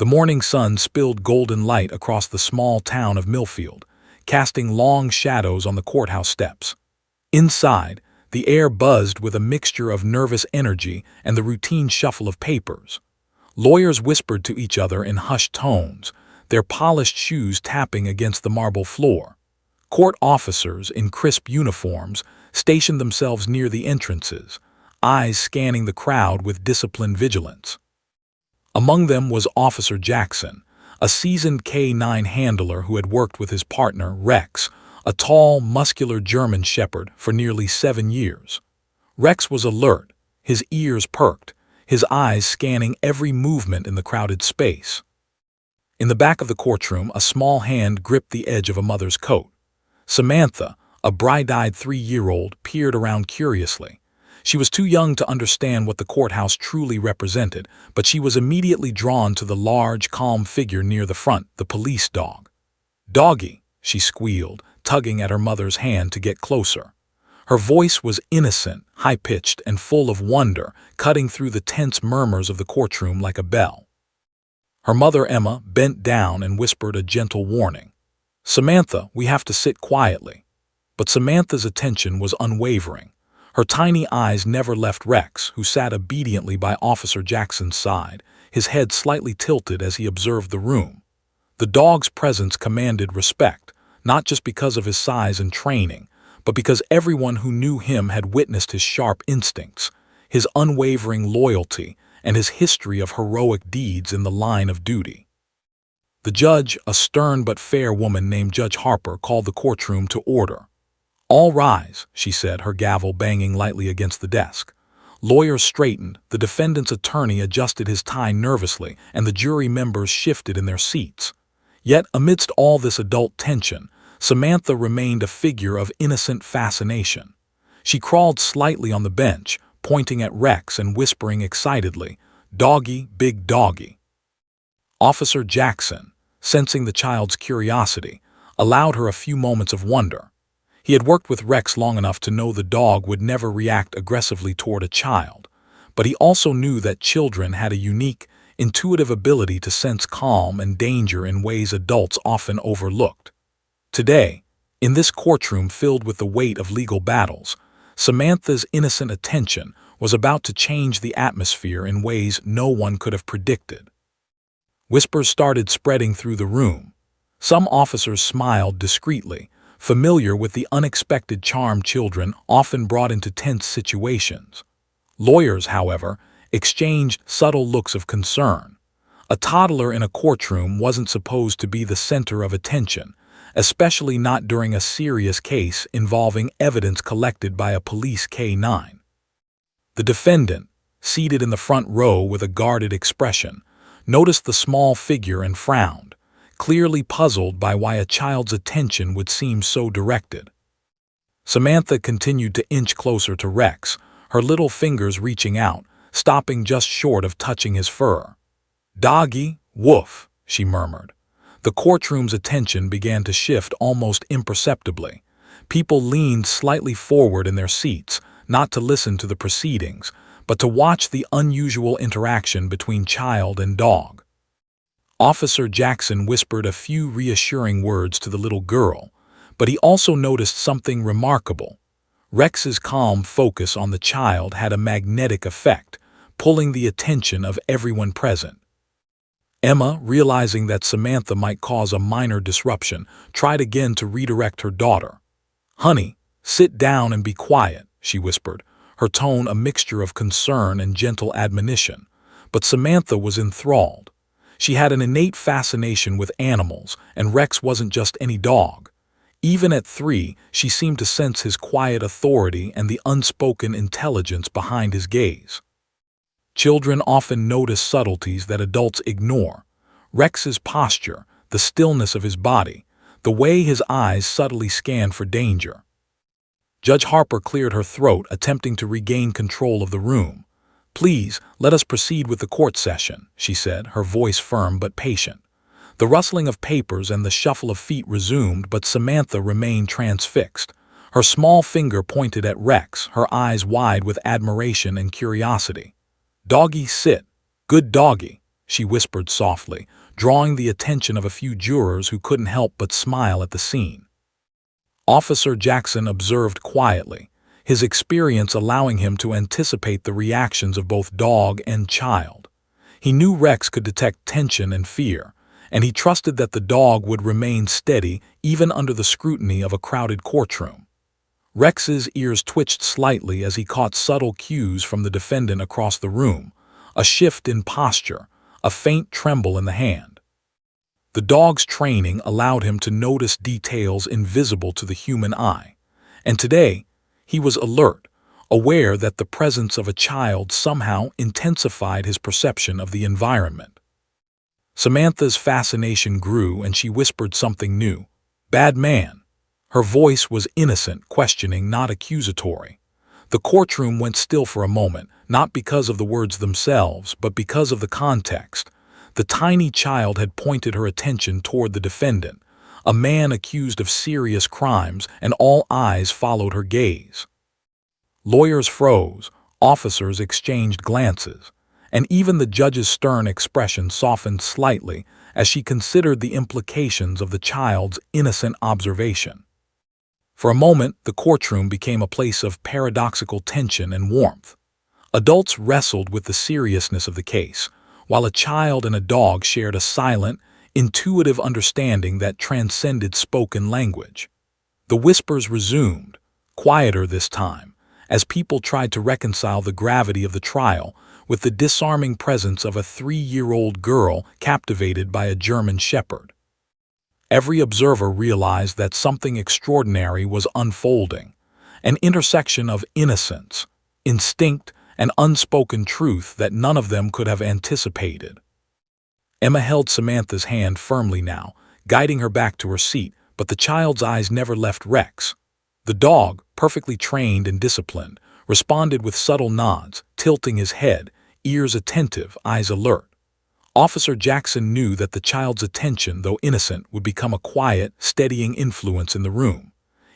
The morning sun spilled golden light across the small town of Millfield, casting long shadows on the courthouse steps. Inside, the air buzzed with a mixture of nervous energy and the routine shuffle of papers. Lawyers whispered to each other in hushed tones, their polished shoes tapping against the marble floor. Court officers in crisp uniforms stationed themselves near the entrances, eyes scanning the crowd with disciplined vigilance. Among them was Officer Jackson, a seasoned K-9 handler who had worked with his partner, Rex, a tall, muscular German shepherd, for nearly 7 years. Rex was alert, his ears perked, his eyes scanning every movement in the crowded space. In the back of the courtroom, a small hand gripped the edge of a mother's coat. Samantha, a bright-eyed 3-year-old, peered around curiously. She was too young to understand what the courthouse truly represented, but she was immediately drawn to the large, calm figure near the front, the police dog. "Doggy," she squealed, tugging at her mother's hand to get closer. Her voice was innocent, high-pitched, and full of wonder, cutting through the tense murmurs of the courtroom like a bell. Her mother, Emma, bent down and whispered a gentle warning. "Samantha, we have to sit quietly." But Samantha's attention was unwavering. Her tiny eyes never left Rex, who sat obediently by Officer Jackson's side, his head slightly tilted as he observed the room. The dog's presence commanded respect, not just because of his size and training, but because everyone who knew him had witnessed his sharp instincts, his unwavering loyalty, and his history of heroic deeds in the line of duty. The judge, a stern but fair woman named Judge Harper, called the courtroom to order. "All rise," she said, her gavel banging lightly against the desk. Lawyers straightened, the defendant's attorney adjusted his tie nervously, and the jury members shifted in their seats. Yet, amidst all this adult tension, Samantha remained a figure of innocent fascination. She crawled slightly on the bench, pointing at Rex and whispering excitedly, "Doggy, big doggy." Officer Jackson, sensing the child's curiosity, allowed her a few moments of wonder. He had worked with Rex long enough to know the dog would never react aggressively toward a child, but he also knew that children had a unique, intuitive ability to sense calm and danger in ways adults often overlooked. Today, in this courtroom filled with the weight of legal battles, Samantha's innocent attention was about to change the atmosphere in ways no one could have predicted. Whispers started spreading through the room. Some officers smiled discreetly, familiar with the unexpected charm children often brought into tense situations. Lawyers, however, exchanged subtle looks of concern. A toddler in a courtroom wasn't supposed to be the center of attention, especially not during a serious case involving evidence collected by a police K-9. The defendant, seated in the front row with a guarded expression, noticed the small figure and frowned, clearly puzzled by why a child's attention would seem so directed. Samantha continued to inch closer to Rex, her little fingers reaching out, stopping just short of touching his fur. "Doggy, woof," she murmured. The courtroom's attention began to shift almost imperceptibly. People leaned slightly forward in their seats, not to listen to the proceedings, but to watch the unusual interaction between child and dog. Officer Jackson whispered a few reassuring words to the little girl, but he also noticed something remarkable. Rex's calm focus on the child had a magnetic effect, pulling the attention of everyone present. Emma, realizing that Samantha might cause a minor disruption, tried again to redirect her daughter. "Honey, sit down and be quiet," she whispered, her tone a mixture of concern and gentle admonition. But Samantha was enthralled. She had an innate fascination with animals, and Rex wasn't just any dog. Even at 3, she seemed to sense his quiet authority and the unspoken intelligence behind his gaze. Children often notice subtleties that adults ignore. Rex's posture, the stillness of his body, the way his eyes subtly scanned for danger. Judge Harper cleared her throat, attempting to regain control of the room. "Please, let us proceed with the court session," she said, her voice firm but patient. The rustling of papers and the shuffle of feet resumed, but Samantha remained transfixed. Her small finger pointed at Rex, her eyes wide with admiration and curiosity. "Doggy, sit. Good doggy." she whispered softly, drawing the attention of a few jurors who couldn't help but smile at the scene. Officer Jackson observed quietly, his experience allowing him to anticipate the reactions of both dog and child. He knew Rex could detect tension and fear, and he trusted that the dog would remain steady even under the scrutiny of a crowded courtroom. Rex's ears twitched slightly as he caught subtle cues from the defendant across the room, a shift in posture, a faint tremble in the hand. The dog's training allowed him to notice details invisible to the human eye, and today he was alert, aware that the presence of a child somehow intensified his perception of the environment. Samantha's fascination grew and she whispered something new. "Bad man." Her voice was innocent, questioning, not accusatory. The courtroom went still for a moment, not because of the words themselves, but because of the context. The tiny child had pointed her attention toward the defendant, a man accused of serious crimes, and all eyes followed her gaze. Lawyers froze, officers exchanged glances, and even the judge's stern expression softened slightly as she considered the implications of the child's innocent observation. For a moment, the courtroom became a place of paradoxical tension and warmth. Adults wrestled with the seriousness of the case, while a child and a dog shared a silent, intuitive understanding that transcended spoken language. The whispers resumed, quieter this time, as people tried to reconcile the gravity of the trial with the disarming presence of a 3-year-old girl captivated by a German shepherd. Every observer realized that something extraordinary was unfolding, an intersection of innocence, instinct, and unspoken truth that none of them could have anticipated. Emma held Samantha's hand firmly now, guiding her back to her seat, but the child's eyes never left Rex. The dog, perfectly trained and disciplined, responded with subtle nods, tilting his head, ears attentive, eyes alert. Officer Jackson knew that the child's attention, though innocent, would become a quiet, steadying influence in the room.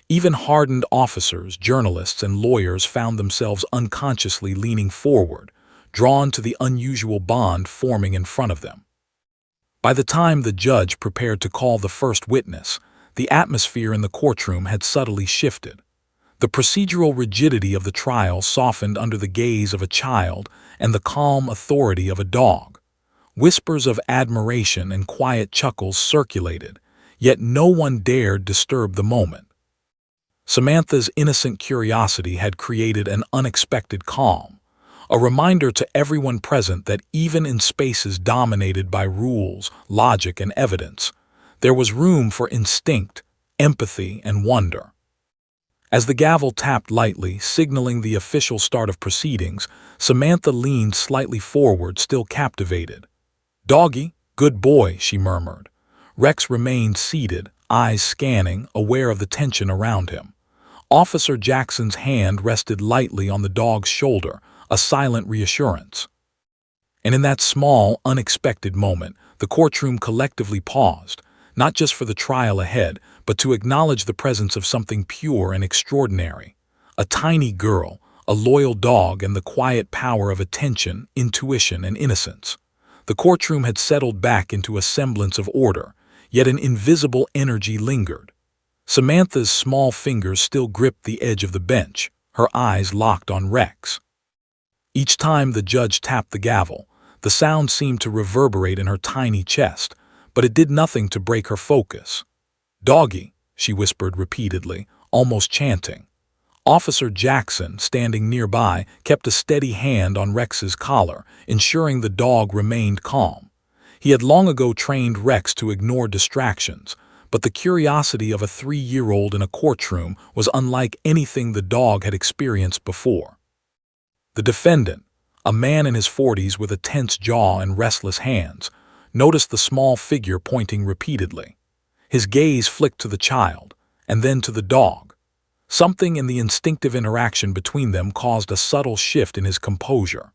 Even hardened officers, journalists, and lawyers found themselves unconsciously leaning forward, drawn to the unusual bond forming in front of them. By the time the judge prepared to call the first witness, the atmosphere in the courtroom had subtly shifted. The procedural rigidity of the trial softened under the gaze of a child and the calm authority of a dog. Whispers of admiration and quiet chuckles circulated, yet no one dared disturb the moment. Samantha's innocent curiosity had created an unexpected calm, a reminder to everyone present that even in spaces dominated by rules, logic, and evidence, there was room for instinct, empathy, and wonder. As the gavel tapped lightly, signaling the official start of proceedings, Samantha leaned slightly forward, still captivated. "Doggy, good boy," she murmured. Rex remained seated, eyes scanning, aware of the tension around him. Officer Jackson's hand rested lightly on the dog's shoulder, a silent reassurance. And in that small, unexpected moment, the courtroom collectively paused, not just for the trial ahead, but to acknowledge the presence of something pure and extraordinary. A tiny girl, a loyal dog, and the quiet power of attention, intuition, and innocence. The courtroom had settled back into a semblance of order, yet an invisible energy lingered. Samantha's small fingers still gripped the edge of the bench, her eyes locked on Rex. Each time the judge tapped the gavel, the sound seemed to reverberate in her tiny chest, but it did nothing to break her focus. "Doggy," she whispered repeatedly, almost chanting. Officer Jackson, standing nearby, kept a steady hand on Rex's collar, ensuring the dog remained calm. He had long ago trained Rex to ignore distractions, but the curiosity of a 3-year-old in a courtroom was unlike anything the dog had experienced before. The defendant, a man in his 40s with a tense jaw and restless hands, noticed the small figure pointing repeatedly. His gaze flicked to the child, and then to the dog. Something in the instinctive interaction between them caused a subtle shift in his composure.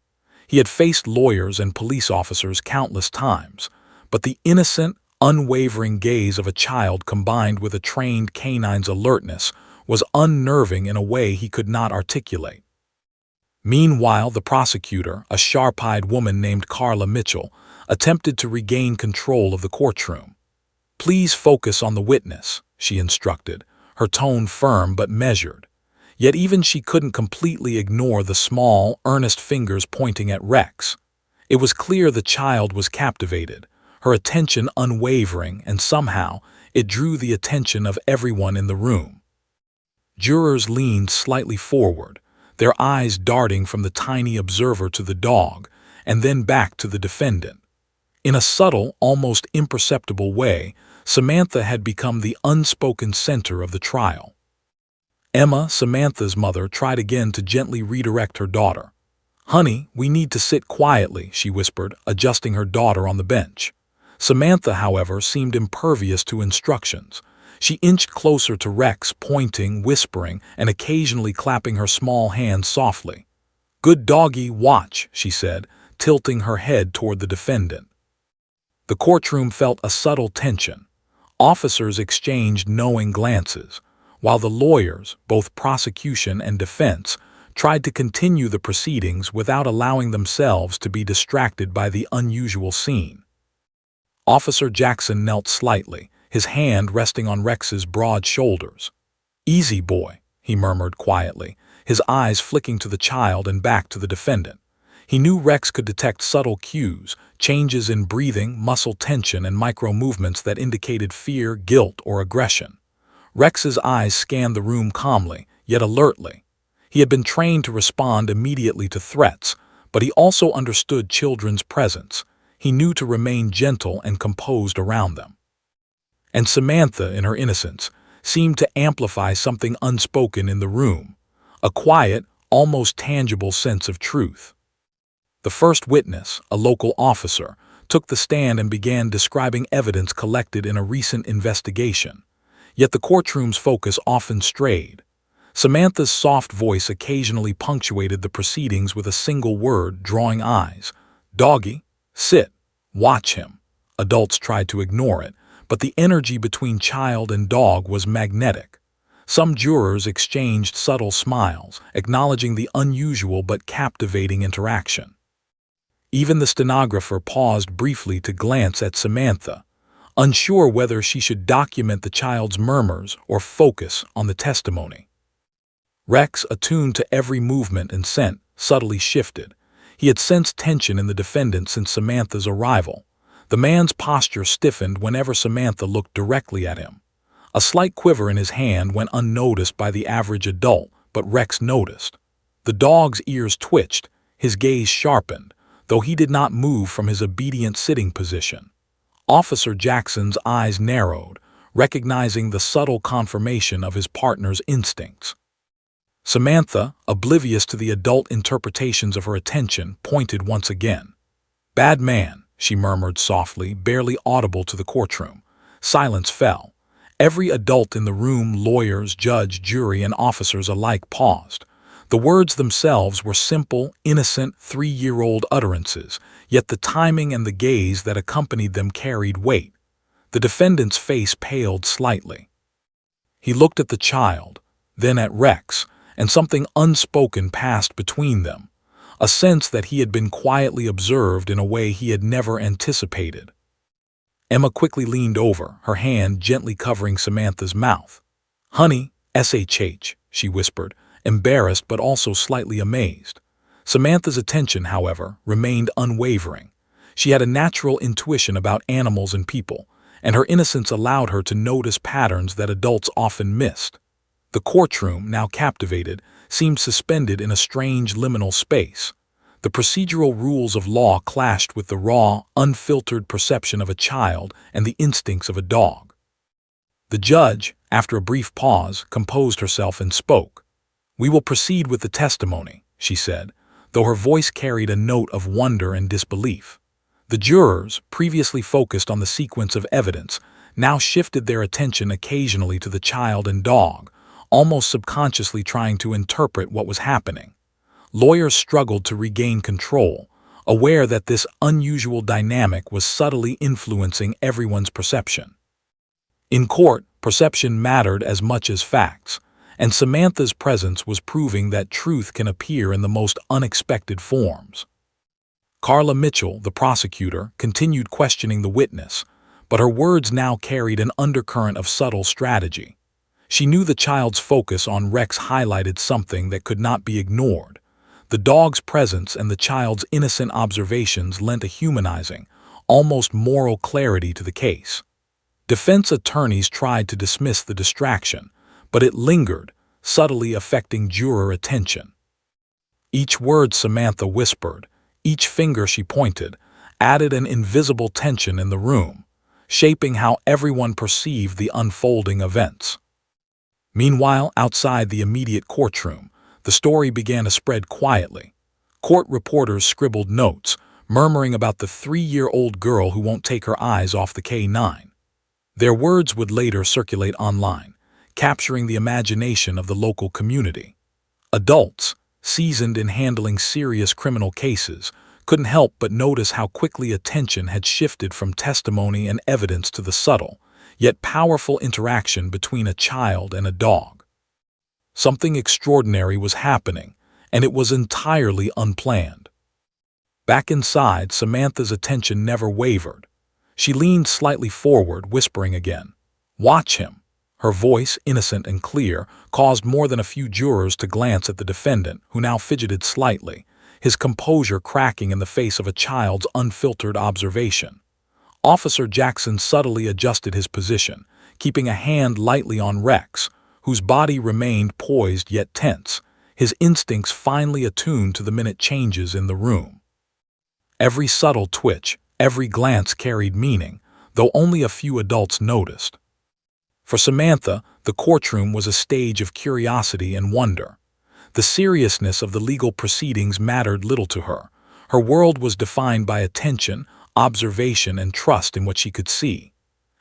He had faced lawyers and police officers countless times, but the innocent, unwavering gaze of a child combined with a trained canine's alertness was unnerving in a way he could not articulate. Meanwhile, the prosecutor, a sharp-eyed woman named Carla Mitchell, attempted to regain control of the courtroom. "Please focus on the witness," she instructed, her tone firm but measured. Yet even she couldn't completely ignore the small, earnest fingers pointing at Rex. It was clear the child was captivated, her attention unwavering, and somehow it drew the attention of everyone in the room. Jurors leaned slightly forward, their eyes darting from the tiny observer to the dog, and then back to the defendant. In a subtle, almost imperceptible way, Samantha had become the unspoken center of the trial. Emma, Samantha's mother, tried again to gently redirect her daughter. "Honey, we need to sit quietly," she whispered, adjusting her daughter on the bench. Samantha, however, seemed impervious to instructions. She inched closer to Rex, pointing, whispering, and occasionally clapping her small hands softly. "Good doggy, watch," she said, tilting her head toward the defendant. The courtroom felt a subtle tension. Officers exchanged knowing glances, while the lawyers, both prosecution and defense, tried to continue the proceedings without allowing themselves to be distracted by the unusual scene. Officer Jackson knelt slightly, his hand resting on Rex's broad shoulders. "Easy, boy," he murmured quietly, his eyes flicking to the child and back to the defendant. He knew Rex could detect subtle cues, changes in breathing, muscle tension, and micro-movements that indicated fear, guilt, or aggression. Rex's eyes scanned the room calmly, yet alertly. He had been trained to respond immediately to threats, but he also understood children's presence. He knew to remain gentle and composed around them. And Samantha, in her innocence, seemed to amplify something unspoken in the room, a quiet, almost tangible sense of truth. The first witness, a local officer, took the stand and began describing evidence collected in a recent investigation. Yet the courtroom's focus often strayed. Samantha's soft voice occasionally punctuated the proceedings with a single word, drawing eyes. "Doggy, sit. Watch him." Adults tried to ignore it, but the energy between child and dog was magnetic. Some jurors exchanged subtle smiles, acknowledging the unusual but captivating interaction. Even the stenographer paused briefly to glance at Samantha, unsure whether she should document the child's murmurs or focus on the testimony. Rex, attuned to every movement and scent, subtly shifted. He had sensed tension in the defendant since Samantha's arrival. The man's posture stiffened whenever Samantha looked directly at him. A slight quiver in his hand went unnoticed by the average adult, but Rex noticed. The dog's ears twitched, his gaze sharpened, though he did not move from his obedient sitting position. Officer Jackson's eyes narrowed, recognizing the subtle confirmation of his partner's instincts. Samantha, oblivious to the adult interpretations of her attention, pointed once again. "Bad man," she murmured softly, barely audible to the courtroom. Silence fell. Every adult in the room, lawyers, judge, jury, and officers alike, paused. The words themselves were simple, innocent, 3-year-old utterances, yet the timing and the gaze that accompanied them carried weight. The defendant's face paled slightly. He looked at the child, then at Rex, and something unspoken passed between them, a sense that he had been quietly observed in a way he had never anticipated. Emma quickly leaned over, her hand gently covering Samantha's mouth. "Honey, SHH," she whispered, embarrassed but also slightly amazed. Samantha's attention, however, remained unwavering. She had a natural intuition about animals and people, and her innocence allowed her to notice patterns that adults often missed. The courtroom, now captivated, seemed suspended in a strange liminal space. The procedural rules of law clashed with the raw, unfiltered perception of a child and the instincts of a dog. The judge, after a brief pause, composed herself and spoke. "We will proceed with the testimony," she said, though her voice carried a note of wonder and disbelief. The jurors, previously focused on the sequence of evidence, now shifted their attention occasionally to the child and dog, almost subconsciously trying to interpret what was happening. Lawyers struggled to regain control, aware that this unusual dynamic was subtly influencing everyone's perception. In court, perception mattered as much as facts, and Samantha's presence was proving that truth can appear in the most unexpected forms. Carla Mitchell, the prosecutor, continued questioning the witness, but her words now carried an undercurrent of subtle strategy. She knew the child's focus on Rex highlighted something that could not be ignored. The dog's presence and the child's innocent observations lent a humanizing, almost moral clarity to the case. Defense attorneys tried to dismiss the distraction, but it lingered, subtly affecting juror attention. Each word Samantha whispered, each finger she pointed, added an invisible tension in the room, shaping how everyone perceived the unfolding events. Meanwhile, outside the immediate courtroom, the story began to spread quietly. Court reporters scribbled notes, murmuring about the 3-year-old girl who won't take her eyes off the K9. Their words would later circulate online, capturing the imagination of the local community. Adults, seasoned in handling serious criminal cases, couldn't help but notice how quickly attention had shifted from testimony and evidence to the subtle, yet powerful interaction between a child and a dog. Something extraordinary was happening, and it was entirely unplanned. Back inside, Samantha's attention never wavered. She leaned slightly forward, whispering again, "Watch him." Her voice, innocent and clear, caused more than a few jurors to glance at the defendant, who now fidgeted slightly, his composure cracking in the face of a child's unfiltered observation. Officer Jackson subtly adjusted his position, keeping a hand lightly on Rex, whose body remained poised yet tense, his instincts finely attuned to the minute changes in the room. Every subtle twitch, every glance carried meaning, though only a few adults noticed. For Samantha, the courtroom was a stage of curiosity and wonder. The seriousness of the legal proceedings mattered little to her. Her world was defined by attention, observation, and trust in what she could see.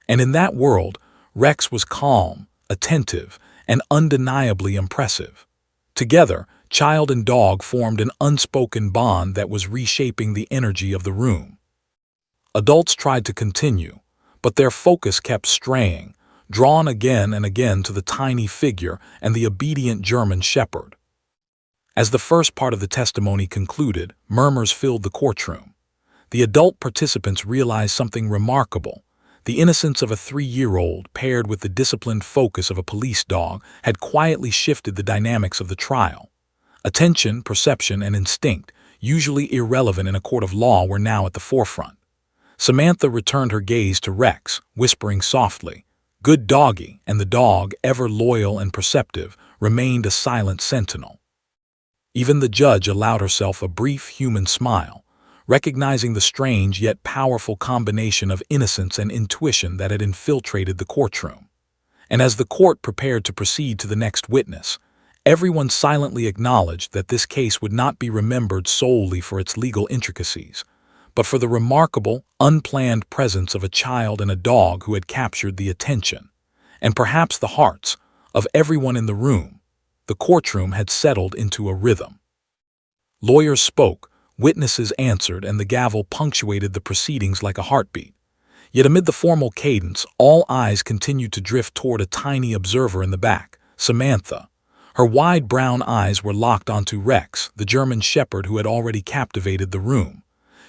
And in that world, Rex was calm, attentive, and undeniably impressive. Together, child and dog formed an unspoken bond that was reshaping the energy of the room. Adults tried to continue, but their focus kept straying, drawn again and again to the tiny figure and the obedient German shepherd. As the first part of the testimony concluded, murmurs filled the courtroom. The adult participants realized something remarkable. The innocence of a 3-year-old, paired with the disciplined focus of a police dog, had quietly shifted the dynamics of the trial. Attention, perception, and instinct, usually irrelevant in a court of law, were now at the forefront. Samantha returned her gaze to Rex, whispering softly, "Good doggy," and the dog, ever loyal and perceptive, remained a silent sentinel. Even the judge allowed herself a brief human smile, recognizing the strange yet powerful combination of innocence and intuition that had infiltrated the courtroom. And as the court prepared to proceed to the next witness, everyone silently acknowledged that this case would not be remembered solely for its legal intricacies, but for the remarkable, unplanned presence of a child and a dog who had captured the attention, and perhaps the hearts, of everyone in the room. The courtroom had settled into a rhythm. Lawyers spoke, witnesses answered, and the gavel punctuated the proceedings like a heartbeat. Yet amid the formal cadence, all eyes continued to drift toward a tiny observer in the back, Samantha. Her wide brown eyes were locked onto Rex, the German shepherd who had already captivated the room.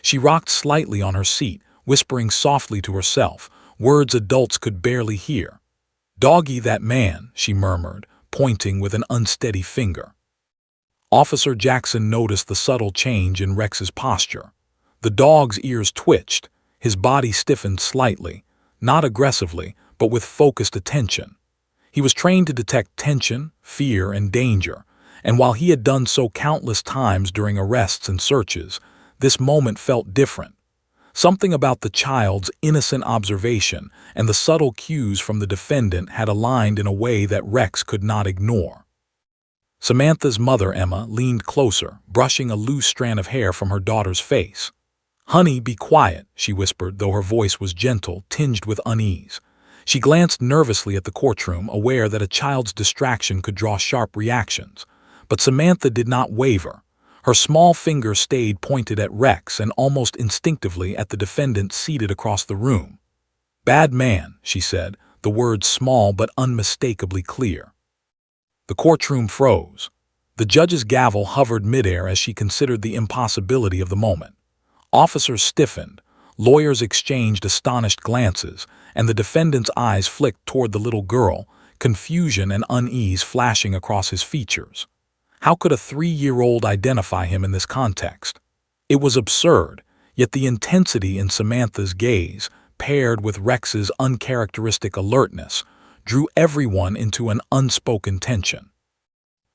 She rocked slightly on her seat, whispering softly to herself, words adults could barely hear. "Doggy, that man," she murmured, pointing with an unsteady finger. Officer Jackson noticed the subtle change in Rex's posture. The dog's ears twitched, his body stiffened slightly, not aggressively, but with focused attention. He was trained to detect tension, fear, and danger, and while he had done so countless times during arrests and searches, this moment felt different. Something about the child's innocent observation and the subtle cues from the defendant had aligned in a way that Rex could not ignore. Samantha's mother, Emma, leaned closer, brushing a loose strand of hair from her daughter's face. "Honey, be quiet," she whispered, though her voice was gentle, tinged with unease. She glanced nervously at the courtroom, aware that a child's distraction could draw sharp reactions. But Samantha did not waver. Her small finger stayed pointed at Rex and almost instinctively at the defendant seated across the room. "Bad man," she said, the words small but unmistakably clear. The courtroom froze. The judge's gavel hovered midair as she considered the impossibility of the moment. Officers stiffened, lawyers exchanged astonished glances, and the defendant's eyes flicked toward the little girl, confusion and unease flashing across his features. How could a 3-year-old identify him in this context? It was absurd, yet the intensity in Samantha's gaze, paired with Rex's uncharacteristic alertness, drew everyone into an unspoken tension.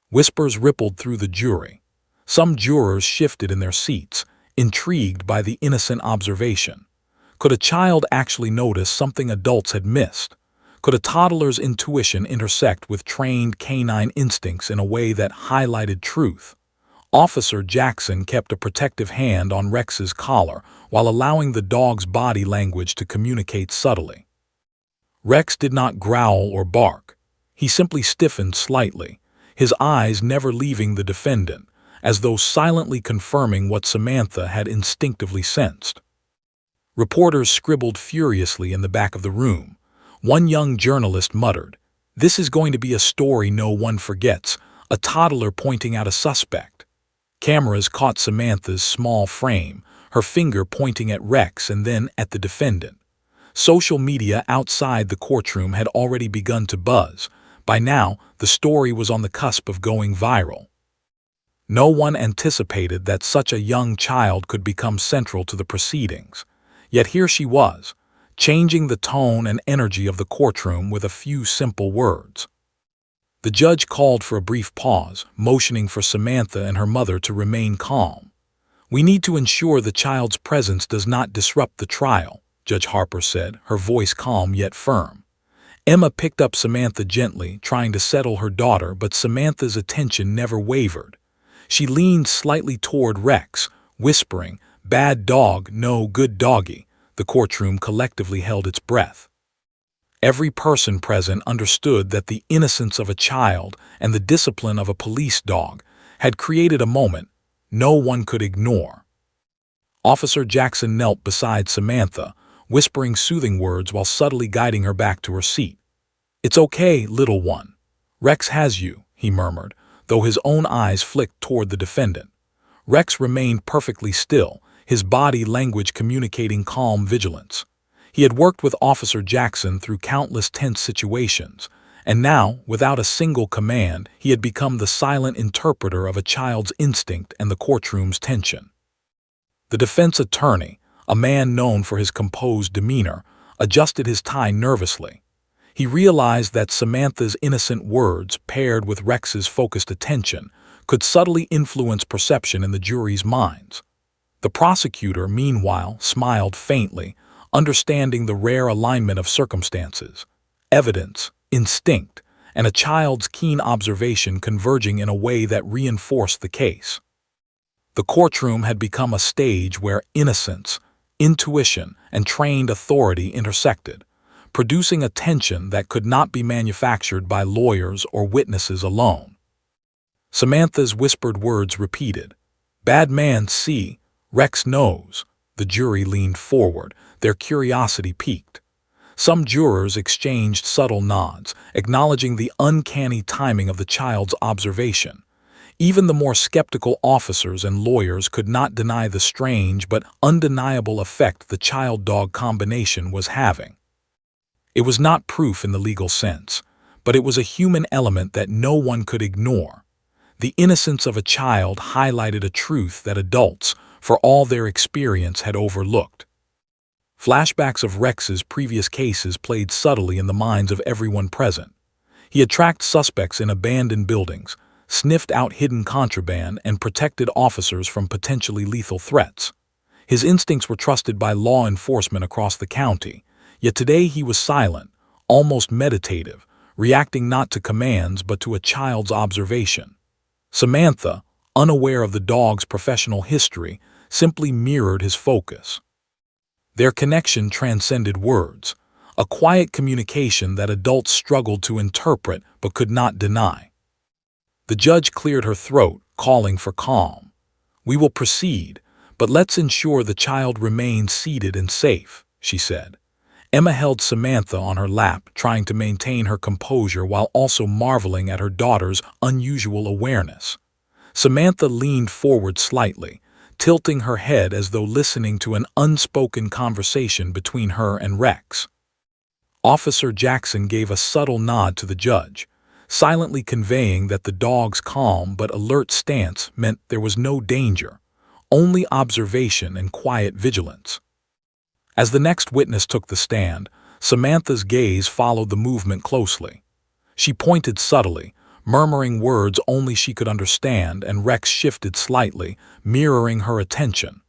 Whispers rippled through the jury. Some jurors shifted in their seats, intrigued by the innocent observation. Could a child actually notice something adults had missed? Could a toddler's intuition intersect with trained canine instincts in a way that highlighted truth? Officer Jackson kept a protective hand on Rex's collar while allowing the dog's body language to communicate subtly. Rex did not growl or bark. He simply stiffened slightly, his eyes never leaving the defendant, as though silently confirming what Samantha had instinctively sensed. Reporters scribbled furiously in the back of the room. One young journalist muttered, "This is going to be a story no one forgets," a toddler pointing out a suspect. Cameras caught Samantha's small frame, her finger pointing at Rex and then at the defendant. Social media outside the courtroom had already begun to buzz. By now, the story was on the cusp of going viral. No one anticipated that such a young child could become central to the proceedings. Yet here she was, changing the tone and energy of the courtroom with a few simple words. The judge called for a brief pause, motioning for Samantha and her mother to remain calm. "We need to ensure the child's presence does not disrupt the trial," Judge Harper said, her voice calm yet firm. Emma picked up Samantha gently, trying to settle her daughter, but Samantha's attention never wavered. She leaned slightly toward Rex, whispering, "Bad dog, no good doggy." The courtroom collectively held its breath. Every person present understood that the innocence of a child and the discipline of a police dog had created a moment no one could ignore. Officer Jackson knelt beside Samantha, whispering soothing words while subtly guiding her back to her seat. "It's okay, little one. Rex has you," he murmured, though his own eyes flicked toward the defendant. Rex remained perfectly still, his body language communicating calm vigilance. He had worked with Officer Jackson through countless tense situations, and now, without a single command, he had become the silent interpreter of a child's instinct and the courtroom's tension. The defense attorney, a man known for his composed demeanor, adjusted his tie nervously. He realized that Samantha's innocent words, paired with Rex's focused attention, could subtly influence perception in the jury's minds. The prosecutor, meanwhile, smiled faintly, understanding the rare alignment of circumstances, evidence, instinct, and a child's keen observation converging in a way that reinforced the case. The courtroom had become a stage where innocence, intuition, and trained authority intersected, producing a tension that could not be manufactured by lawyers or witnesses alone. Samantha's whispered words repeated, "Bad man see, Rex knows." The jury leaned forward, their curiosity piqued. Some jurors exchanged subtle nods, acknowledging the uncanny timing of the child's observation. Even the more skeptical officers and lawyers could not deny the strange but undeniable effect the child-dog combination was having. It was not proof in the legal sense, but it was a human element that no one could ignore. The innocence of a child highlighted a truth that adults, for all their experience, had overlooked. Flashbacks of Rex's previous cases played subtly in the minds of everyone present. He had tracked suspects in abandoned buildings, sniffed out hidden contraband, and protected officers from potentially lethal threats. His instincts were trusted by law enforcement across the county, yet today he was silent, almost meditative, reacting not to commands but to a child's observation. Samantha, unaware of the dog's professional history, simply mirrored his focus. Their connection transcended words, a quiet communication that adults struggled to interpret but could not deny. The judge cleared her throat, calling for calm. "We will proceed, but let's ensure the child remains seated and safe," she said. Emma held Samantha on her lap, trying to maintain her composure while also marveling at her daughter's unusual awareness. Samantha leaned forward slightly, tilting her head as though listening to an unspoken conversation between her and Rex. Officer Jackson gave a subtle nod to the judge, silently conveying that the dog's calm but alert stance meant there was no danger, only observation and quiet vigilance. As the next witness took the stand, Samantha's gaze followed the movement closely. She pointed subtly, murmuring words only she could understand, and Rex shifted slightly, mirroring her attention.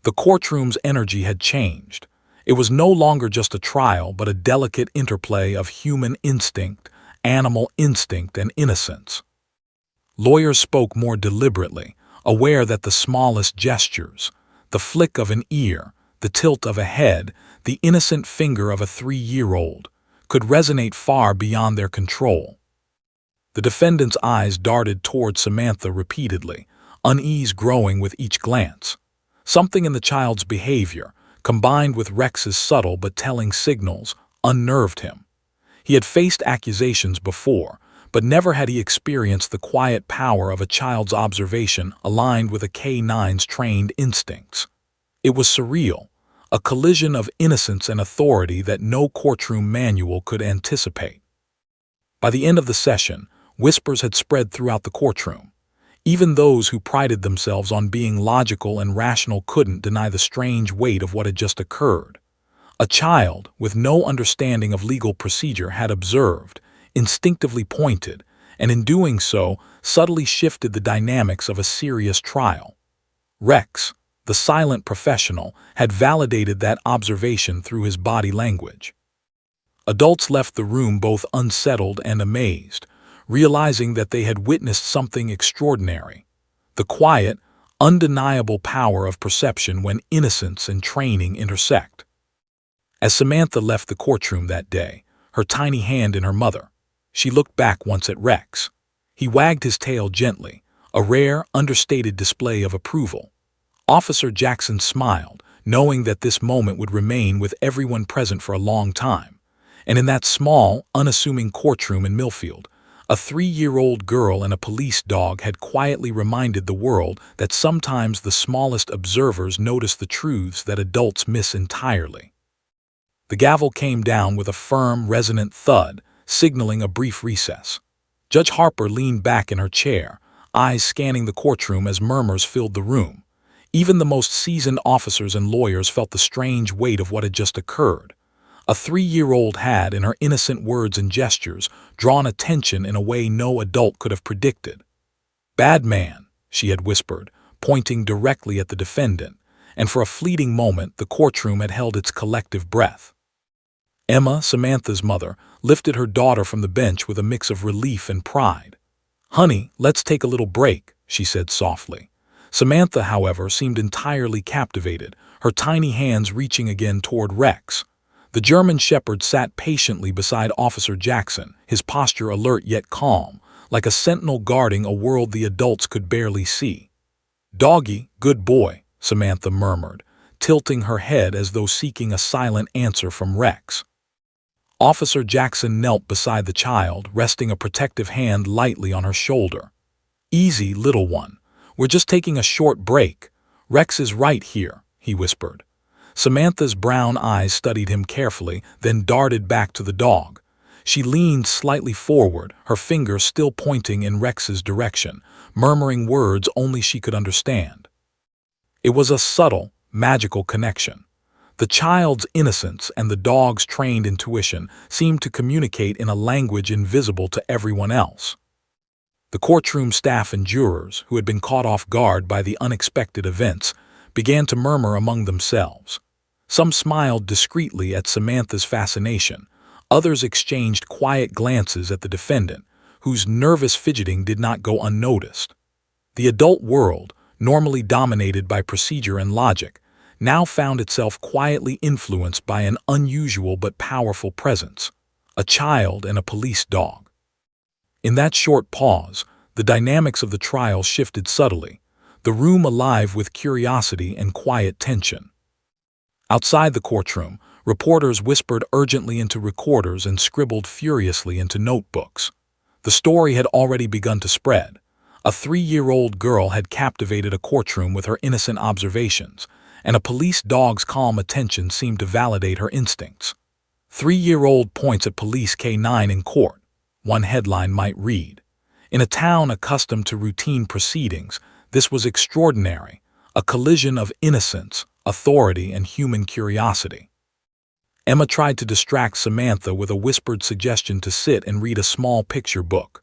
The courtroom's energy had changed. It was no longer just a trial, but a delicate interplay of human instinct, animal instinct, and innocence. Lawyers spoke more deliberately, aware that the smallest gestures, the flick of an ear, the tilt of a head, the innocent finger of a 3-year-old, could resonate far beyond their control. The defendant's eyes darted toward Samantha repeatedly, unease growing with each glance. Something in the child's behavior, combined with Rex's subtle but telling signals, unnerved him. He had faced accusations before, but never had he experienced the quiet power of a child's observation aligned with a K-9's trained instincts. It was surreal, a collision of innocence and authority that no courtroom manual could anticipate. By the end of the session, whispers had spread throughout the courtroom. Even those who prided themselves on being logical and rational couldn't deny the strange weight of what had just occurred. A child, with no understanding of legal procedure, had observed, instinctively pointed, and in doing so, subtly shifted the dynamics of a serious trial. Rex, the silent professional, had validated that observation through his body language. Adults left the room both unsettled and amazed, realizing that they had witnessed something extraordinary. The quiet, undeniable power of perception when innocence and training intersect. As Samantha left the courtroom that day, her tiny hand in her mother, she looked back once at Rex. He wagged his tail gently, a rare, understated display of approval. Officer Jackson smiled, knowing that this moment would remain with everyone present for a long time. And in that small, unassuming courtroom in Millfield, a 3-year-old girl and a police dog had quietly reminded the world that sometimes the smallest observers notice the truths that adults miss entirely. The gavel came down with a firm, resonant thud, signaling a brief recess. Judge Harper leaned back in her chair, eyes scanning the courtroom as murmurs filled the room. Even the most seasoned officers and lawyers felt the strange weight of what had just occurred. A 3-year-old had, in her innocent words and gestures, drawn attention in a way no adult could have predicted. "Bad man," she had whispered, pointing directly at the defendant, and for a fleeting moment the courtroom had held its collective breath. Emma, Samantha's mother, lifted her daughter from the bench with a mix of relief and pride. "Honey, let's take a little break," she said softly. Samantha, however, seemed entirely captivated, her tiny hands reaching again toward Rex. The German shepherd sat patiently beside Officer Jackson, his posture alert yet calm, like a sentinel guarding a world the adults could barely see. "Doggy, good boy," Samantha murmured, tilting her head as though seeking a silent answer from Rex. Officer Jackson knelt beside the child, resting a protective hand lightly on her shoulder. "Easy, little one. We're just taking a short break. Rex is right here," he whispered. Samantha's brown eyes studied him carefully, then darted back to the dog. She leaned slightly forward, her finger still pointing in Rex's direction, murmuring words only she could understand. It was a subtle, magical connection. The child's innocence and the dog's trained intuition seemed to communicate in a language invisible to everyone else. The courtroom staff and jurors, who had been caught off guard by the unexpected events, began to murmur among themselves. Some smiled discreetly at Samantha's fascination. Others exchanged quiet glances at the defendant, whose nervous fidgeting did not go unnoticed. The adult world, normally dominated by procedure and logic, now found itself quietly influenced by an unusual but powerful presence, a child and a police dog. In that short pause, the dynamics of the trial shifted subtly, the room alive with curiosity and quiet tension. Outside the courtroom, Reporters whispered urgently into recorders and scribbled furiously into notebooks. The story had already begun to spread. A 3-year-old girl had captivated a courtroom with her innocent observations, and a police dog's calm attention seemed to validate her instincts. 3-year-old points at police K9 in court, one headline might read. In a town accustomed to routine proceedings, this was extraordinary, a collision of innocence, authority, and human curiosity. Emma tried to distract Samantha with a whispered suggestion to sit and read a small picture book.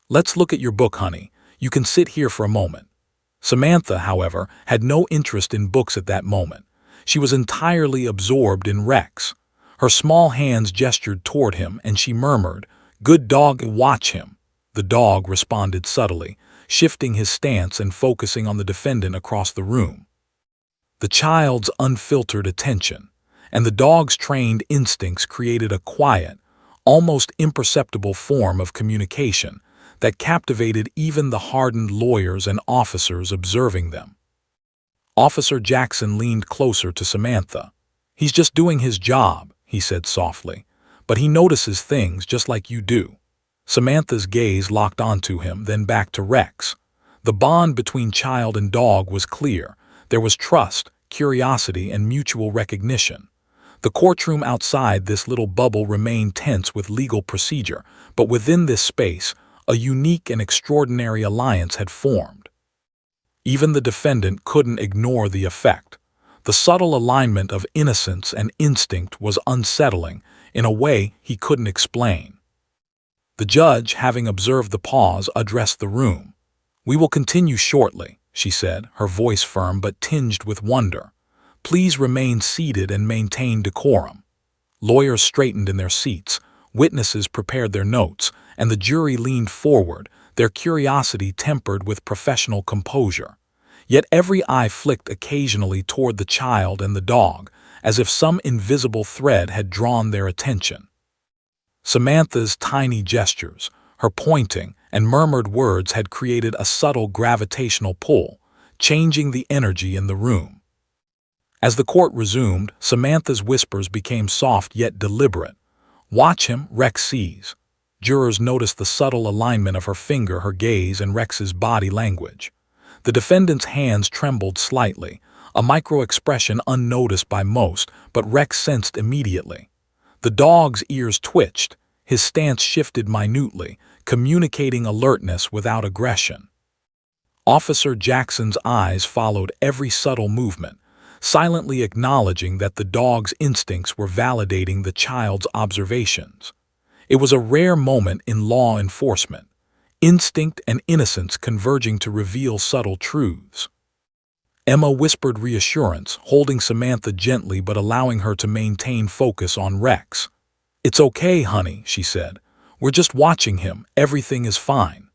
"Let's look at your book, honey. You can sit here for a moment." Samantha, however, had no interest in books at that moment. She was entirely absorbed in Rex. Her small hands gestured toward him, and she murmured, "Good dog, watch him." The dog responded subtly, shifting his stance and focusing on the defendant across the room. The child's unfiltered attention and the dog's trained instincts created a quiet, almost imperceptible form of communication that captivated even the hardened lawyers and officers observing them. Officer Jackson leaned closer to Samantha. "He's just doing his job," he said softly, "but he notices things just like you do." Samantha's gaze locked onto him, then back to Rex. The bond between child and dog was clear. There was trust, curiosity, and mutual recognition. The courtroom outside this little bubble remained tense with legal procedure, but within this space, a unique and extraordinary alliance had formed. Even the defendant couldn't ignore the effect. The subtle alignment of innocence and instinct was unsettling in a way he couldn't explain. The judge, having observed the pause, addressed the room. "We will continue shortly," she said, her voice firm but tinged with wonder. "Please remain seated and maintain decorum." Lawyers straightened in their seats, witnesses prepared their notes, and the jury leaned forward, their curiosity tempered with professional composure. Yet every eye flicked occasionally toward the child and the dog, as if some invisible thread had drawn their attention. Samantha's tiny gestures, her pointing and murmured words had created a subtle gravitational pull, changing the energy in the room. As the court resumed, Samantha's whispers became soft yet deliberate. "Watch him, Rex sees." Jurors noticed the subtle alignment of her finger, her gaze, and Rex's body language. The defendant's hands trembled slightly, a micro-expression unnoticed by most, but Rex sensed immediately. The dog's ears twitched, his stance shifted minutely, communicating alertness without aggression. Officer Jackson's eyes followed every subtle movement, silently acknowledging that the dog's instincts were validating the child's observations. It was a rare moment in law enforcement, instinct and innocence converging to reveal subtle truths. Emma whispered reassurance, holding Samantha gently but allowing her to maintain focus on Rex. "It's okay, honey," she said. "We're just watching him. Everything is fine."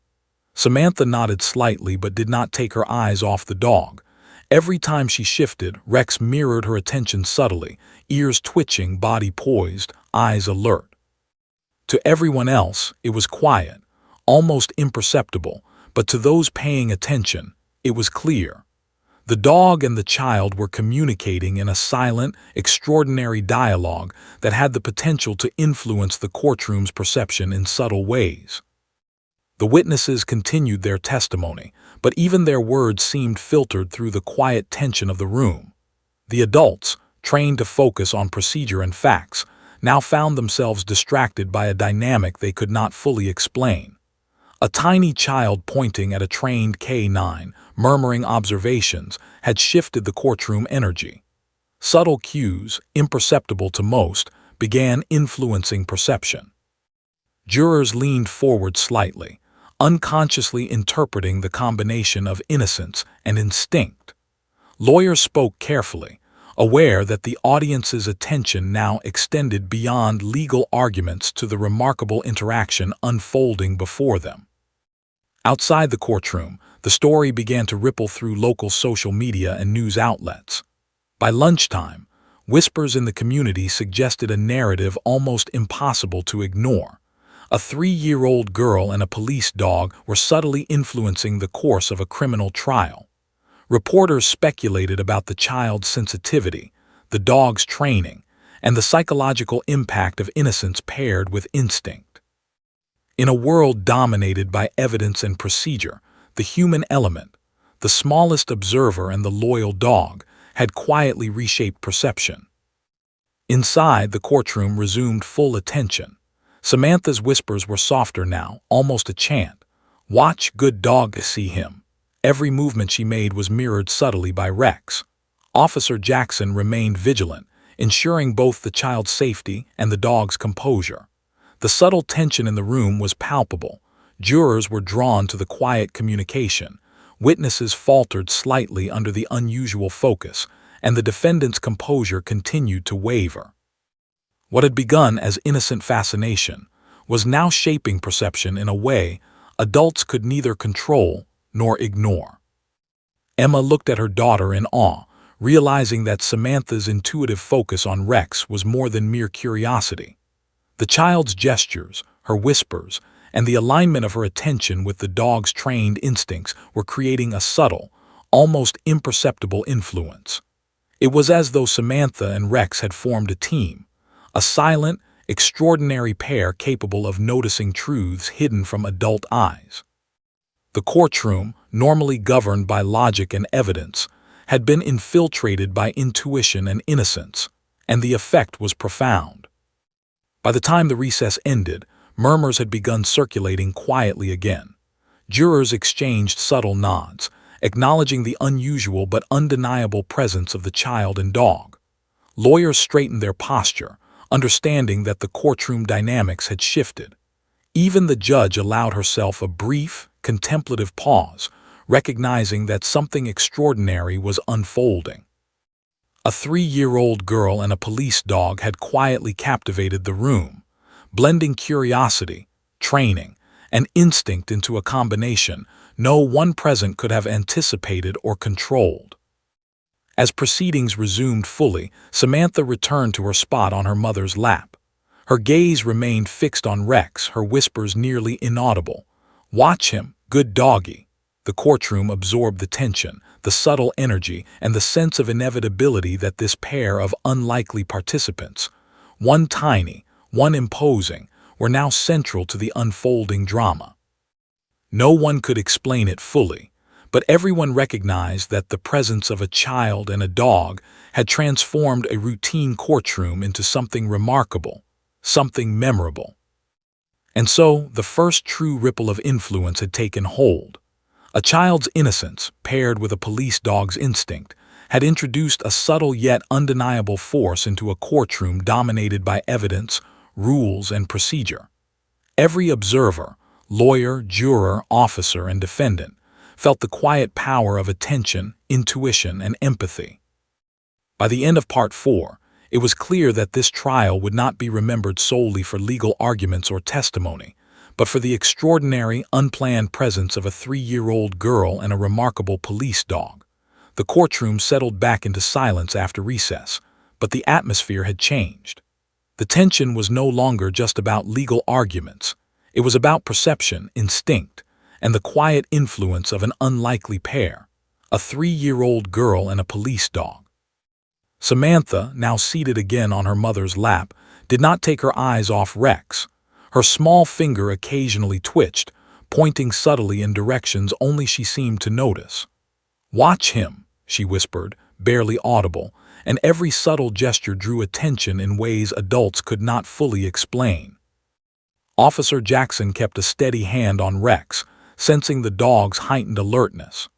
Samantha nodded slightly but did not take her eyes off the dog. Every time she shifted, Rex mirrored her attention subtly, ears twitching, body poised, eyes alert. To everyone else, it was quiet, almost imperceptible, but to those paying attention, it was clear. The dog and the child were communicating in a silent, extraordinary dialogue that had the potential to influence the courtroom's perception in subtle ways. The witnesses continued their testimony, but even their words seemed filtered through the quiet tension of the room. The adults, trained to focus on procedure and facts, now found themselves distracted by a dynamic they could not fully explain. A tiny child pointing at a trained K9, murmuring observations, had shifted the courtroom energy. Subtle cues, imperceptible to most, began influencing perception. Jurors leaned forward slightly, unconsciously interpreting the combination of innocence and instinct. Lawyers spoke carefully, aware that the audience's attention now extended beyond legal arguments to the remarkable interaction unfolding before them. Outside the courtroom, the story began to ripple through local social media and news outlets. By lunchtime, whispers in the community suggested a narrative almost impossible to ignore. A 3-year-old girl and a police dog were subtly influencing the course of a criminal trial. Reporters speculated about the child's sensitivity, the dog's training, and the psychological impact of innocence paired with instinct. In a world dominated by evidence and procedure, the human element, the smallest observer and the loyal dog, had quietly reshaped perception. Inside, the courtroom resumed full attention. Samantha's whispers were softer now, almost a chant. "Watch, good dog, see him." Every movement she made was mirrored subtly by Rex. Officer Jackson remained vigilant, ensuring both the child's safety and the dog's composure. The subtle tension in the room was palpable. Jurors were drawn to the quiet communication. Witnesses faltered slightly under the unusual focus, and the defendant's composure continued to waver. What had begun as innocent fascination was now shaping perception in a way adults could neither control nor ignore. Emma looked at her daughter in awe, realizing that Samantha's intuitive focus on Rex was more than mere curiosity. The child's gestures, her whispers, and the alignment of her attention with the dog's trained instincts were creating a subtle, almost imperceptible influence. It was as though Samantha and Rex had formed a team, a silent, extraordinary pair capable of noticing truths hidden from adult eyes. The courtroom, normally governed by logic and evidence, had been infiltrated by intuition and innocence, and the effect was profound. By the time the recess ended, murmurs had begun circulating quietly again. Jurors exchanged subtle nods, acknowledging the unusual but undeniable presence of the child and dog. Lawyers straightened their posture, understanding that the courtroom dynamics had shifted. Even the judge allowed herself a brief, contemplative pause, recognizing that something extraordinary was unfolding. A 3-year-old girl and a police dog had quietly captivated the room, blending curiosity, training, and instinct into a combination no one present could have anticipated or controlled. As proceedings resumed fully, Samantha returned to her spot on her mother's lap. Her gaze remained fixed on Rex, her whispers nearly inaudible. "Watch him, good doggy." The courtroom absorbed the tension, the subtle energy, and the sense of inevitability that this pair of unlikely participants, one tiny, one imposing, were now central to the unfolding drama. No one could explain it fully, but everyone recognized that the presence of a child and a dog had transformed a routine courtroom into something remarkable, something memorable. And so, the first true ripple of influence had taken hold. A child's innocence, paired with a police dog's instinct, had introduced a subtle yet undeniable force into a courtroom dominated by evidence, rules, and procedure. Every observer, lawyer, juror, officer, and defendant, felt the quiet power of attention, intuition, and empathy. By the end of Part 4, it was clear that this trial would not be remembered solely for legal arguments or testimony, but for the extraordinary, unplanned presence of a 3-year-old girl and a remarkable police dog. The courtroom settled back into silence after recess, but the atmosphere had changed. The tension was no longer just about legal arguments. It was about perception, instinct, and the quiet influence of an unlikely pair, a 3-year-old girl and a police dog. Samantha, now seated again on her mother's lap, did not take her eyes off Rex. Her small finger occasionally twitched, pointing subtly in directions only she seemed to notice. "Watch him," she whispered, barely audible, and every subtle gesture drew attention in ways adults could not fully explain. Officer Jackson kept a steady hand on Rex, sensing the dog's heightened alertness.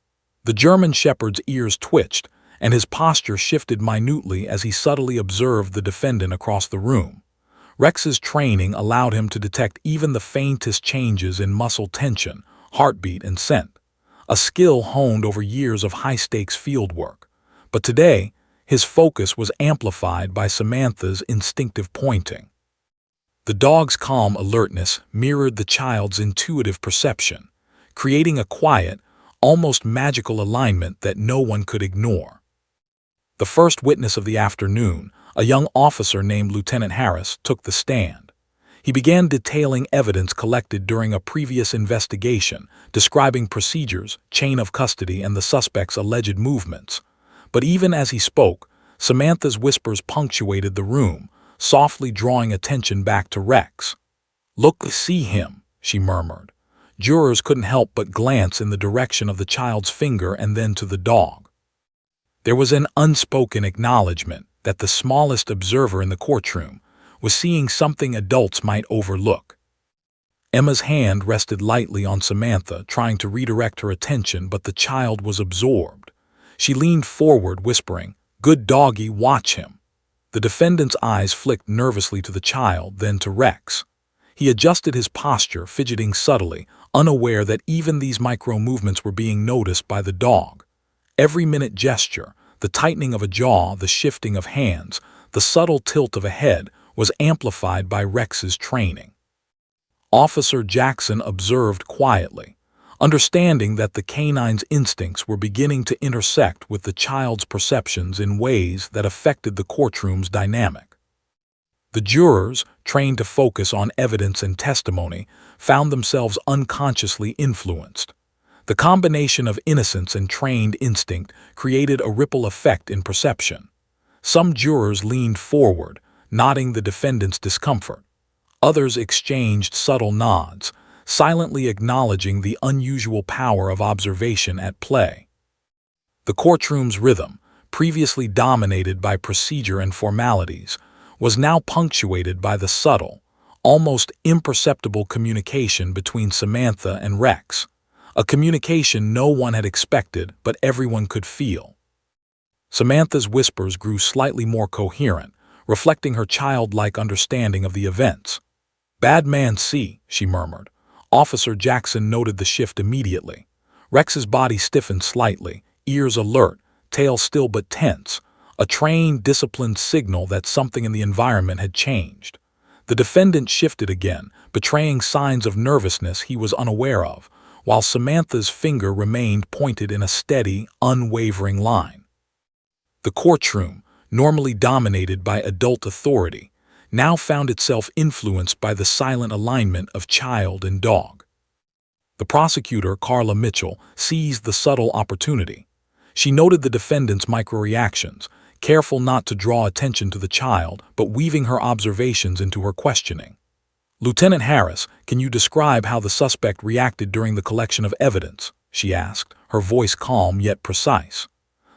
The German shepherd's ears twitched, and his posture shifted minutely as he subtly observed the defendant across the room. Rex's training allowed him to detect even the faintest changes in muscle tension, heartbeat, and scent, a skill honed over years of high-stakes fieldwork. But today, his focus was amplified by Samantha's instinctive pointing. The dog's calm alertness mirrored the child's intuitive perception, creating a quiet, almost magical alignment that no one could ignore. The first witness of the afternoon, a young officer named Lieutenant Harris, took the stand. He began detailing evidence collected during a previous investigation, describing procedures, chain of custody, and the suspect's alleged movements. But even as he spoke, Samantha's whispers punctuated the room, softly drawing attention back to Rex. "Look, see him," she murmured. Jurors couldn't help but glance in the direction of the child's finger and then to the dog. There was an unspoken acknowledgement that the smallest observer in the courtroom was seeing something adults might overlook. Emma's hand rested lightly on Samantha, trying to redirect her attention, but the child was absorbed. She leaned forward, whispering, "Good doggy, watch him." The defendant's eyes flicked nervously to the child, then to Rex. He adjusted his posture, fidgeting subtly, unaware that even these micro-movements were being noticed by the dog. Every minute gesture, the tightening of a jaw, the shifting of hands, the subtle tilt of a head, was amplified by Rex's training. Officer Jackson observed quietly, understanding that the canine's instincts were beginning to intersect with the child's perceptions in ways that affected the courtroom's dynamic. The jurors, trained to focus on evidence and testimony, found themselves unconsciously influenced. The combination of innocence and trained instinct created a ripple effect in perception. Some jurors leaned forward, nodding the defendant's discomfort. Others exchanged subtle nods, silently acknowledging the unusual power of observation at play. The courtroom's rhythm, previously dominated by procedure and formalities, was now punctuated by the subtle, almost imperceptible communication between Samantha and Rex, a communication no one had expected but everyone could feel. Samantha's whispers grew slightly more coherent, reflecting her childlike understanding of the events. "Bad man see," she murmured. Officer Jackson noted the shift immediately. Rex's body stiffened slightly, ears alert, tail still but tense, a trained, disciplined signal that something in the environment had changed. The defendant shifted again, betraying signs of nervousness he was unaware of, while Samantha's finger remained pointed in a steady, unwavering line. The courtroom, normally dominated by adult authority, now found itself influenced by the silent alignment of child and dog. The prosecutor, Carla Mitchell, seized the subtle opportunity. She noted the defendant's microreactions, careful not to draw attention to the child, but weaving her observations into her questioning. "Lieutenant Harris, can you describe how the suspect reacted during the collection of evidence?" she asked, her voice calm yet precise.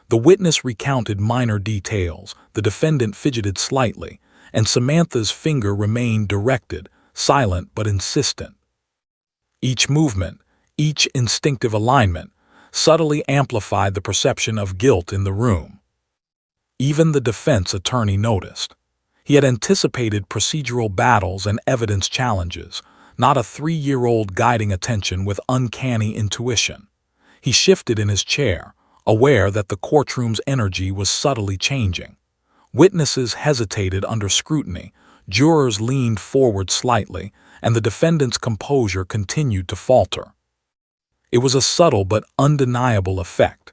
The witness recounted minor details, the defendant fidgeted slightly, and Samantha's finger remained directed, silent but insistent. Each movement, each instinctive alignment, subtly amplified the perception of guilt in the room. Even the defense attorney noticed. He had anticipated procedural battles and evidence challenges, not a 3-year-old guiding attention with uncanny intuition. He shifted in his chair, aware that the courtroom's energy was subtly changing. Witnesses hesitated under scrutiny, jurors leaned forward slightly, and the defendant's composure continued to falter. It was a subtle but undeniable effect.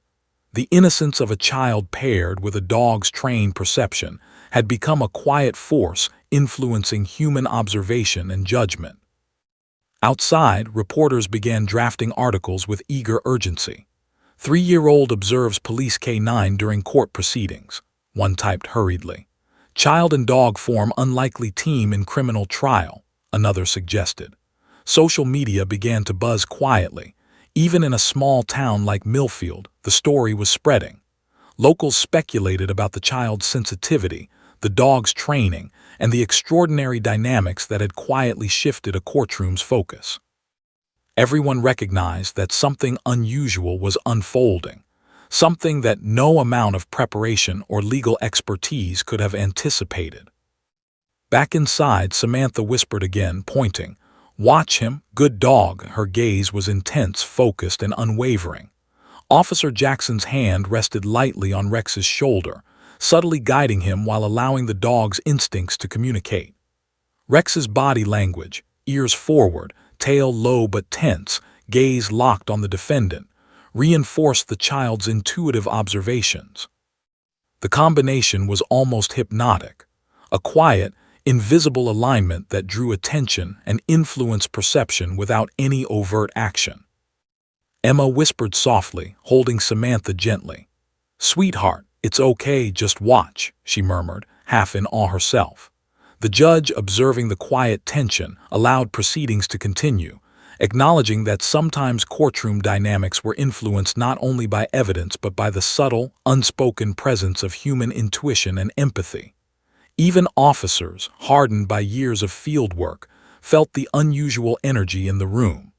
The innocence of a child paired with a dog's trained perception had become a quiet force influencing human observation and judgment. Outside, reporters began drafting articles with eager urgency. 3-year-old observes police K9 during court proceedings, one typed hurriedly. Child and dog form unlikely team in criminal trial, another suggested. Social media began to buzz quietly. Even in a small town like Millfield, the story was spreading. Locals speculated about the child's sensitivity, the dog's training, and the extraordinary dynamics that had quietly shifted a courtroom's focus. Everyone recognized that something unusual was unfolding, something that no amount of preparation or legal expertise could have anticipated. Back inside, Samantha whispered again, pointing. "Watch him, good dog." Her gaze was intense, focused, and unwavering. Officer Jackson's hand rested lightly on Rex's shoulder, subtly guiding him while allowing the dog's instincts to communicate. Rex's body language, ears forward, tail low but tense, gaze locked on the defendant, reinforced the child's intuitive observations. The combination was almost hypnotic, a quiet, invisible alignment that drew attention and influenced perception without any overt action. Emma whispered softly, holding Samantha gently. "Sweetheart, "It's okay, just watch," she murmured, half in awe herself. The judge, observing the quiet tension, allowed proceedings to continue, acknowledging that sometimes courtroom dynamics were influenced not only by evidence but by the subtle, unspoken presence of human intuition and empathy. Even officers, hardened by years of field work, felt the unusual energy in the room.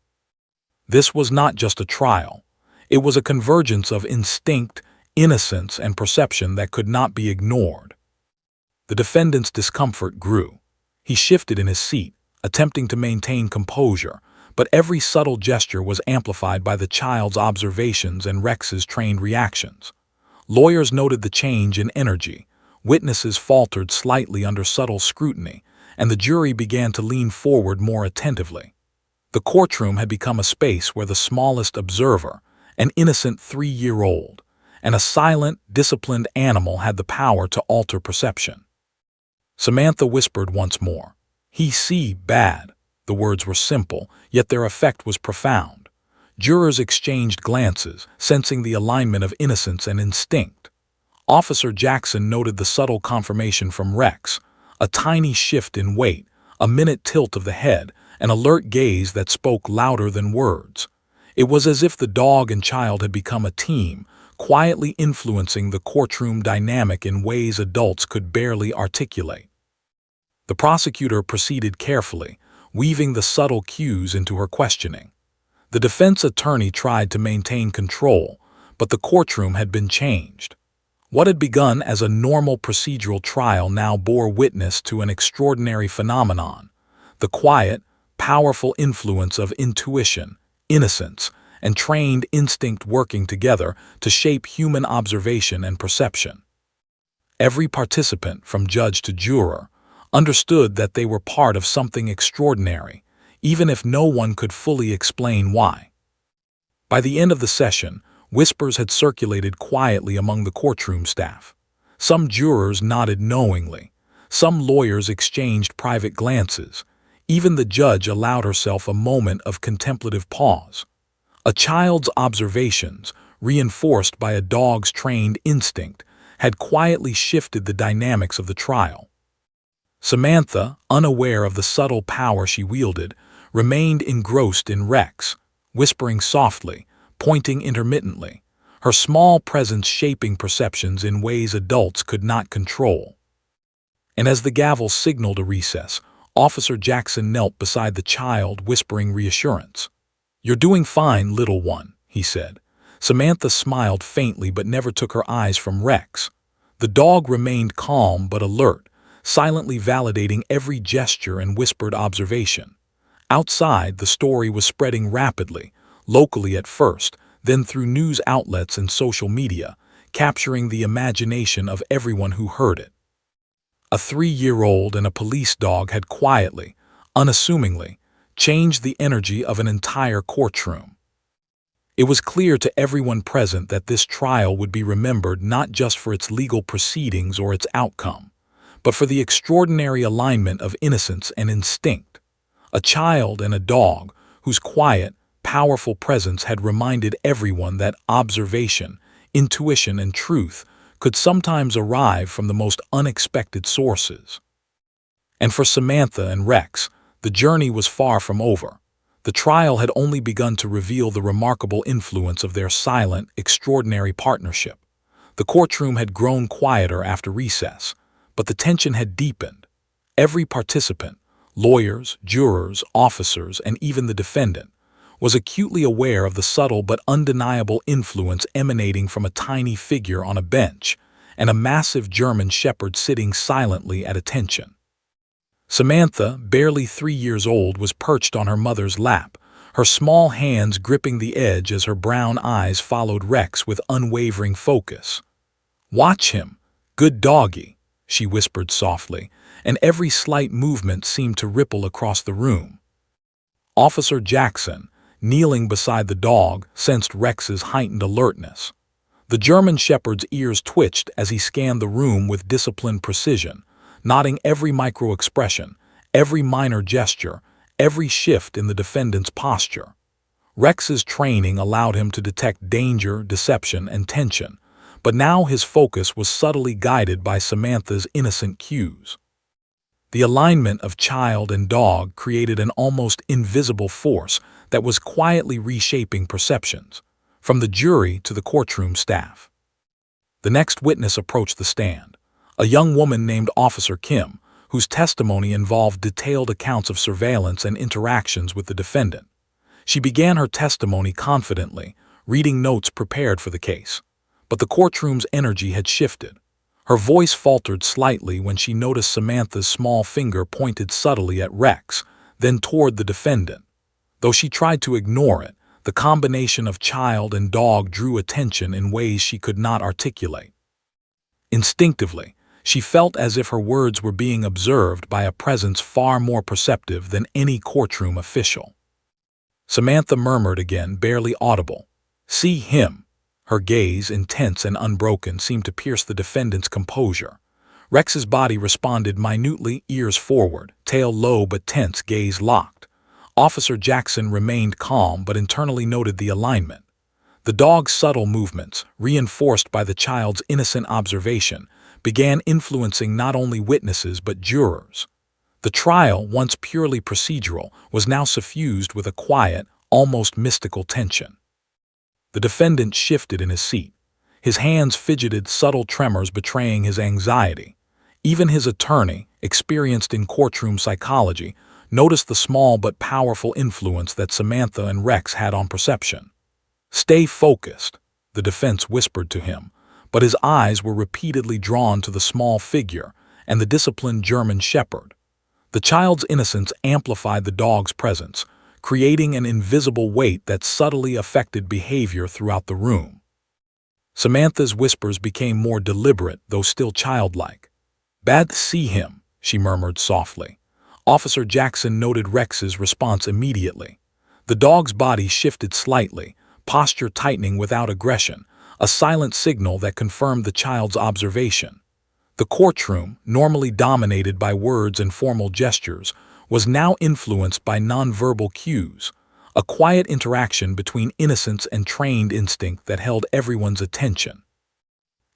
This was not just a trial. It was a convergence of instinct, innocence, and perception that could not be ignored. The defendant's discomfort grew. He shifted in his seat, attempting to maintain composure, but every subtle gesture was amplified by the child's observations and Rex's trained reactions. Lawyers noted the change in energy, witnesses faltered slightly under subtle scrutiny, and the jury began to lean forward more attentively. The courtroom had become a space where the smallest observer, an innocent 3-year-old, and a silent, disciplined animal had the power to alter perception. Samantha whispered once more. "He see bad." The words were simple, yet their effect was profound. Jurors exchanged glances, sensing the alignment of innocence and instinct. Officer Jackson noted the subtle confirmation from Rex, a tiny shift in weight, a minute tilt of the head, an alert gaze that spoke louder than words. It was as if the dog and child had become a team, quietly influencing the courtroom dynamic in ways adults could barely articulate. The prosecutor proceeded carefully, weaving the subtle cues into her questioning. The defense attorney tried to maintain control, but the courtroom had been changed. What had begun as a normal procedural trial now bore witness to an extraordinary phenomenon: the quiet, powerful influence of intuition, innocence, and trained instinct working together to shape human observation and perception. Every participant, from judge to juror, understood that they were part of something extraordinary, even if no one could fully explain why. By the end of the session, whispers had circulated quietly among the courtroom staff. Some jurors nodded knowingly. Some lawyers exchanged private glances. Even the judge allowed herself a moment of contemplative pause. A child's observations, reinforced by a dog's trained instinct, had quietly shifted the dynamics of the trial. Samantha, unaware of the subtle power she wielded, remained engrossed in Rex, whispering softly, pointing intermittently, her small presence shaping perceptions in ways adults could not control. And as the gavel signaled a recess, Officer Jackson knelt beside the child, whispering reassurance. "You're doing fine, little one," he said. Samantha smiled faintly but never took her eyes from Rex. The dog remained calm but alert, silently validating every gesture and whispered observation. Outside, the story was spreading rapidly, locally at first, then through news outlets and social media, capturing the imagination of everyone who heard it. A 3-year-old and a police dog had quietly, unassumingly, changed the energy of an entire courtroom. It was clear to everyone present that this trial would be remembered not just for its legal proceedings or its outcome, but for the extraordinary alignment of innocence and instinct. A child and a dog whose quiet, powerful presence had reminded everyone that observation, intuition, and truth could sometimes arrive from the most unexpected sources. And for Samantha and Rex, the journey was far from over. The trial had only begun to reveal the remarkable influence of their silent, extraordinary partnership. The courtroom had grown quieter after recess, but the tension had deepened. Every participant, lawyers, jurors, officers, and even the defendant, was acutely aware of the subtle but undeniable influence emanating from a tiny figure on a bench and a massive German shepherd sitting silently at attention. Samantha, barely 3 years old, was perched on her mother's lap, her small hands gripping the edge as her brown eyes followed Rex with unwavering focus. "Watch him, good doggy," she whispered softly, and every slight movement seemed to ripple across the room. Officer Jackson, kneeling beside the dog, sensed Rex's heightened alertness. The German shepherd's ears twitched as he scanned the room with disciplined precision, noting every micro-expression, every minor gesture, every shift in the defendant's posture. Rex's training allowed him to detect danger, deception, and tension, but now his focus was subtly guided by Samantha's innocent cues. The alignment of child and dog created an almost invisible force that was quietly reshaping perceptions, from the jury to the courtroom staff. The next witness approached the stand, a young woman named Officer Kim, whose testimony involved detailed accounts of surveillance and interactions with the defendant. She began her testimony confidently, reading notes prepared for the case. But the courtroom's energy had shifted. Her voice faltered slightly when she noticed Samantha's small finger pointed subtly at Rex, then toward the defendant. Though she tried to ignore it, the combination of child and dog drew attention in ways she could not articulate. Instinctively, she felt as if her words were being observed by a presence far more perceptive than any courtroom official. Samantha murmured again, barely audible, "See him." Her gaze, intense and unbroken, seemed to pierce the defendant's composure. Rex's body responded minutely, ears forward, tail low but tense, gaze locked. Officer Jackson remained calm but internally noted the alignment. The dog's subtle movements, reinforced by the child's innocent observation, began influencing not only witnesses but jurors. The trial, once purely procedural, was now suffused with a quiet, almost mystical tension. The defendant shifted in his seat. His hands fidgeted, subtle tremors betraying his anxiety. Even his attorney, experienced in courtroom psychology, noticed the small but powerful influence that Samantha and Rex had on perception. "Stay focused," the defense whispered to him, but his eyes were repeatedly drawn to the small figure and the disciplined German shepherd. The child's innocence amplified the dog's presence, creating an invisible weight that subtly affected behavior throughout the room. Samantha's whispers became more deliberate, though still childlike. "Bad to see him," she murmured softly. Officer Jackson noted Rex's response immediately. The dog's body shifted slightly, posture tightening without aggression, a silent signal that confirmed the child's observation. The courtroom, normally dominated by words and formal gestures, was now influenced by nonverbal cues, a quiet interaction between innocence and trained instinct that held everyone's attention.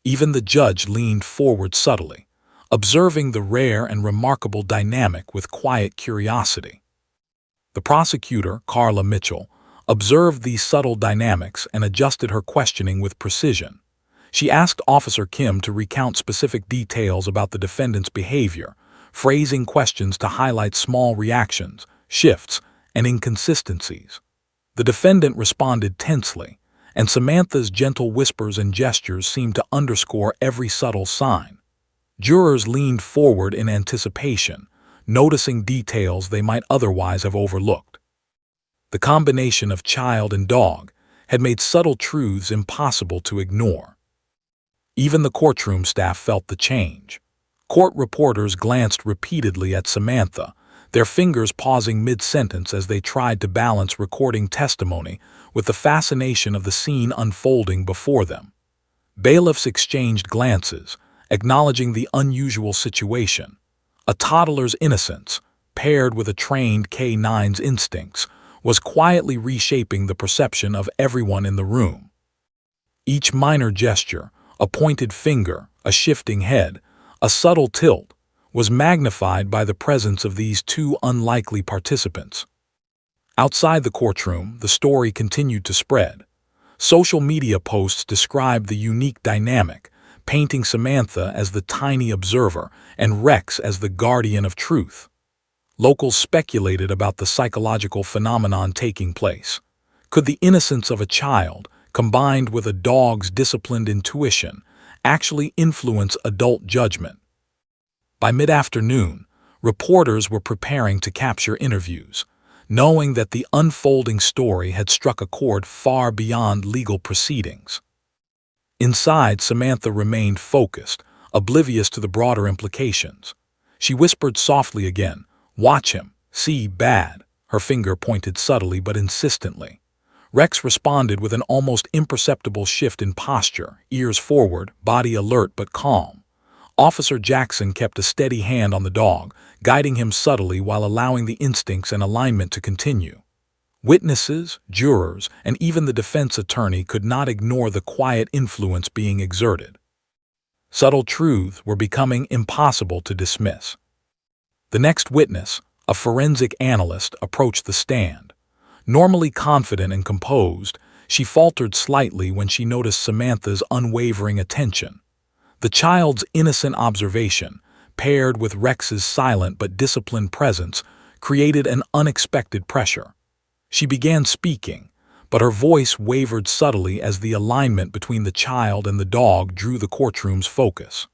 Even the judge leaned forward subtly, observing the rare and remarkable dynamic with quiet curiosity. The prosecutor, Carla Mitchell, observed these subtle dynamics and adjusted her questioning with precision. She asked Officer Kim to recount specific details about the defendant's behavior, phrasing questions to highlight small reactions, shifts, and inconsistencies. The defendant responded tensely, and Samantha's gentle whispers and gestures seemed to underscore every subtle sign. Jurors leaned forward in anticipation, noticing details they might otherwise have overlooked. The combination of child and dog had made subtle truths impossible to ignore. Even the courtroom staff felt the change. Court reporters glanced repeatedly at Samantha, their fingers pausing mid-sentence as they tried to balance recording testimony with the fascination of the scene unfolding before them. Bailiffs exchanged glances, acknowledging the unusual situation. A toddler's innocence, paired with a trained K-9's instincts, was quietly reshaping the perception of everyone in the room. Each minor gesture, a pointed finger, a shifting head, a subtle tilt, was magnified by the presence of these two unlikely participants. Outside the courtroom, the story continued to spread. Social media posts described the unique dynamic, painting Samantha as the tiny observer and Rex as the guardian of truth. Locals speculated about the psychological phenomenon taking place. Could the innocence of a child, combined with a dog's disciplined intuition, actually influence adult judgment? By mid-afternoon, reporters were preparing to capture interviews, knowing that the unfolding story had struck a chord far beyond legal proceedings. Inside, Samantha remained focused, oblivious to the broader implications. She whispered softly again, "Watch him, see bad." Her finger pointed subtly but insistently. Rex responded with an almost imperceptible shift in posture, ears forward, body alert but calm. Officer Jackson kept a steady hand on the dog, guiding him subtly while allowing the instincts and alignment to continue. Witnesses, jurors, and even the defense attorney could not ignore the quiet influence being exerted. Subtle truths were becoming impossible to dismiss. The next witness, a forensic analyst, approached the stand. Normally confident and composed, she faltered slightly when she noticed Samantha's unwavering attention. The child's innocent observation, paired with Rex's silent but disciplined presence, created an unexpected pressure. She began speaking, but her voice wavered subtly as the alignment between the child and the dog drew the courtroom's focus.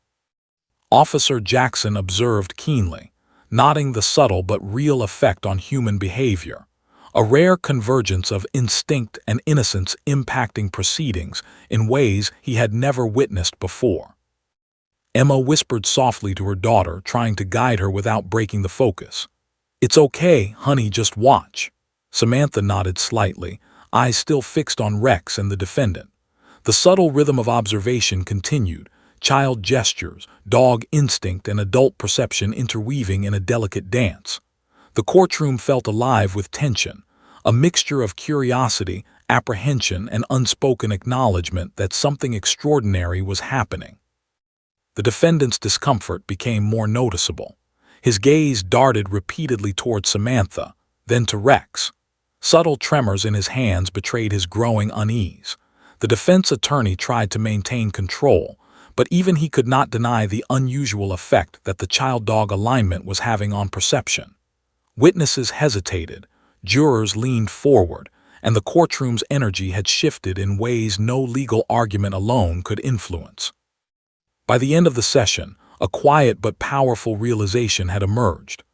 Officer Jackson observed keenly, noting the subtle but real effect on human behavior, a rare convergence of instinct and innocence impacting proceedings in ways he had never witnessed before. Emma whispered softly to her daughter, trying to guide her without breaking the focus. "It's okay, honey, just watch." Samantha nodded slightly, eyes still fixed on Rex and the defendant. The subtle rhythm of observation continued, child gestures, dog instinct, and adult perception interweaving in a delicate dance. The courtroom felt alive with tension, a mixture of curiosity, apprehension, and unspoken acknowledgement that something extraordinary was happening. The defendant's discomfort became more noticeable. His gaze darted repeatedly toward Samantha, then to Rex. Subtle tremors in his hands betrayed his growing unease. The defense attorney tried to maintain control, but even he could not deny the unusual effect that the child-dog alignment was having on perception. Witnesses hesitated, jurors leaned forward, and the courtroom's energy had shifted in ways no legal argument alone could influence. By the end of the session, a quiet but powerful realization had emerged.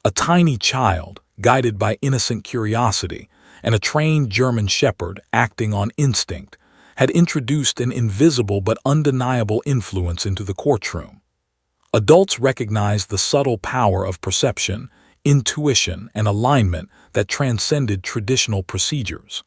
A tiny child, guided by innocent curiosity, and a trained German shepherd acting on instinct, had introduced an invisible but undeniable influence into the courtroom. Adults recognized the subtle power of perception, intuition, and alignment that transcended traditional procedures.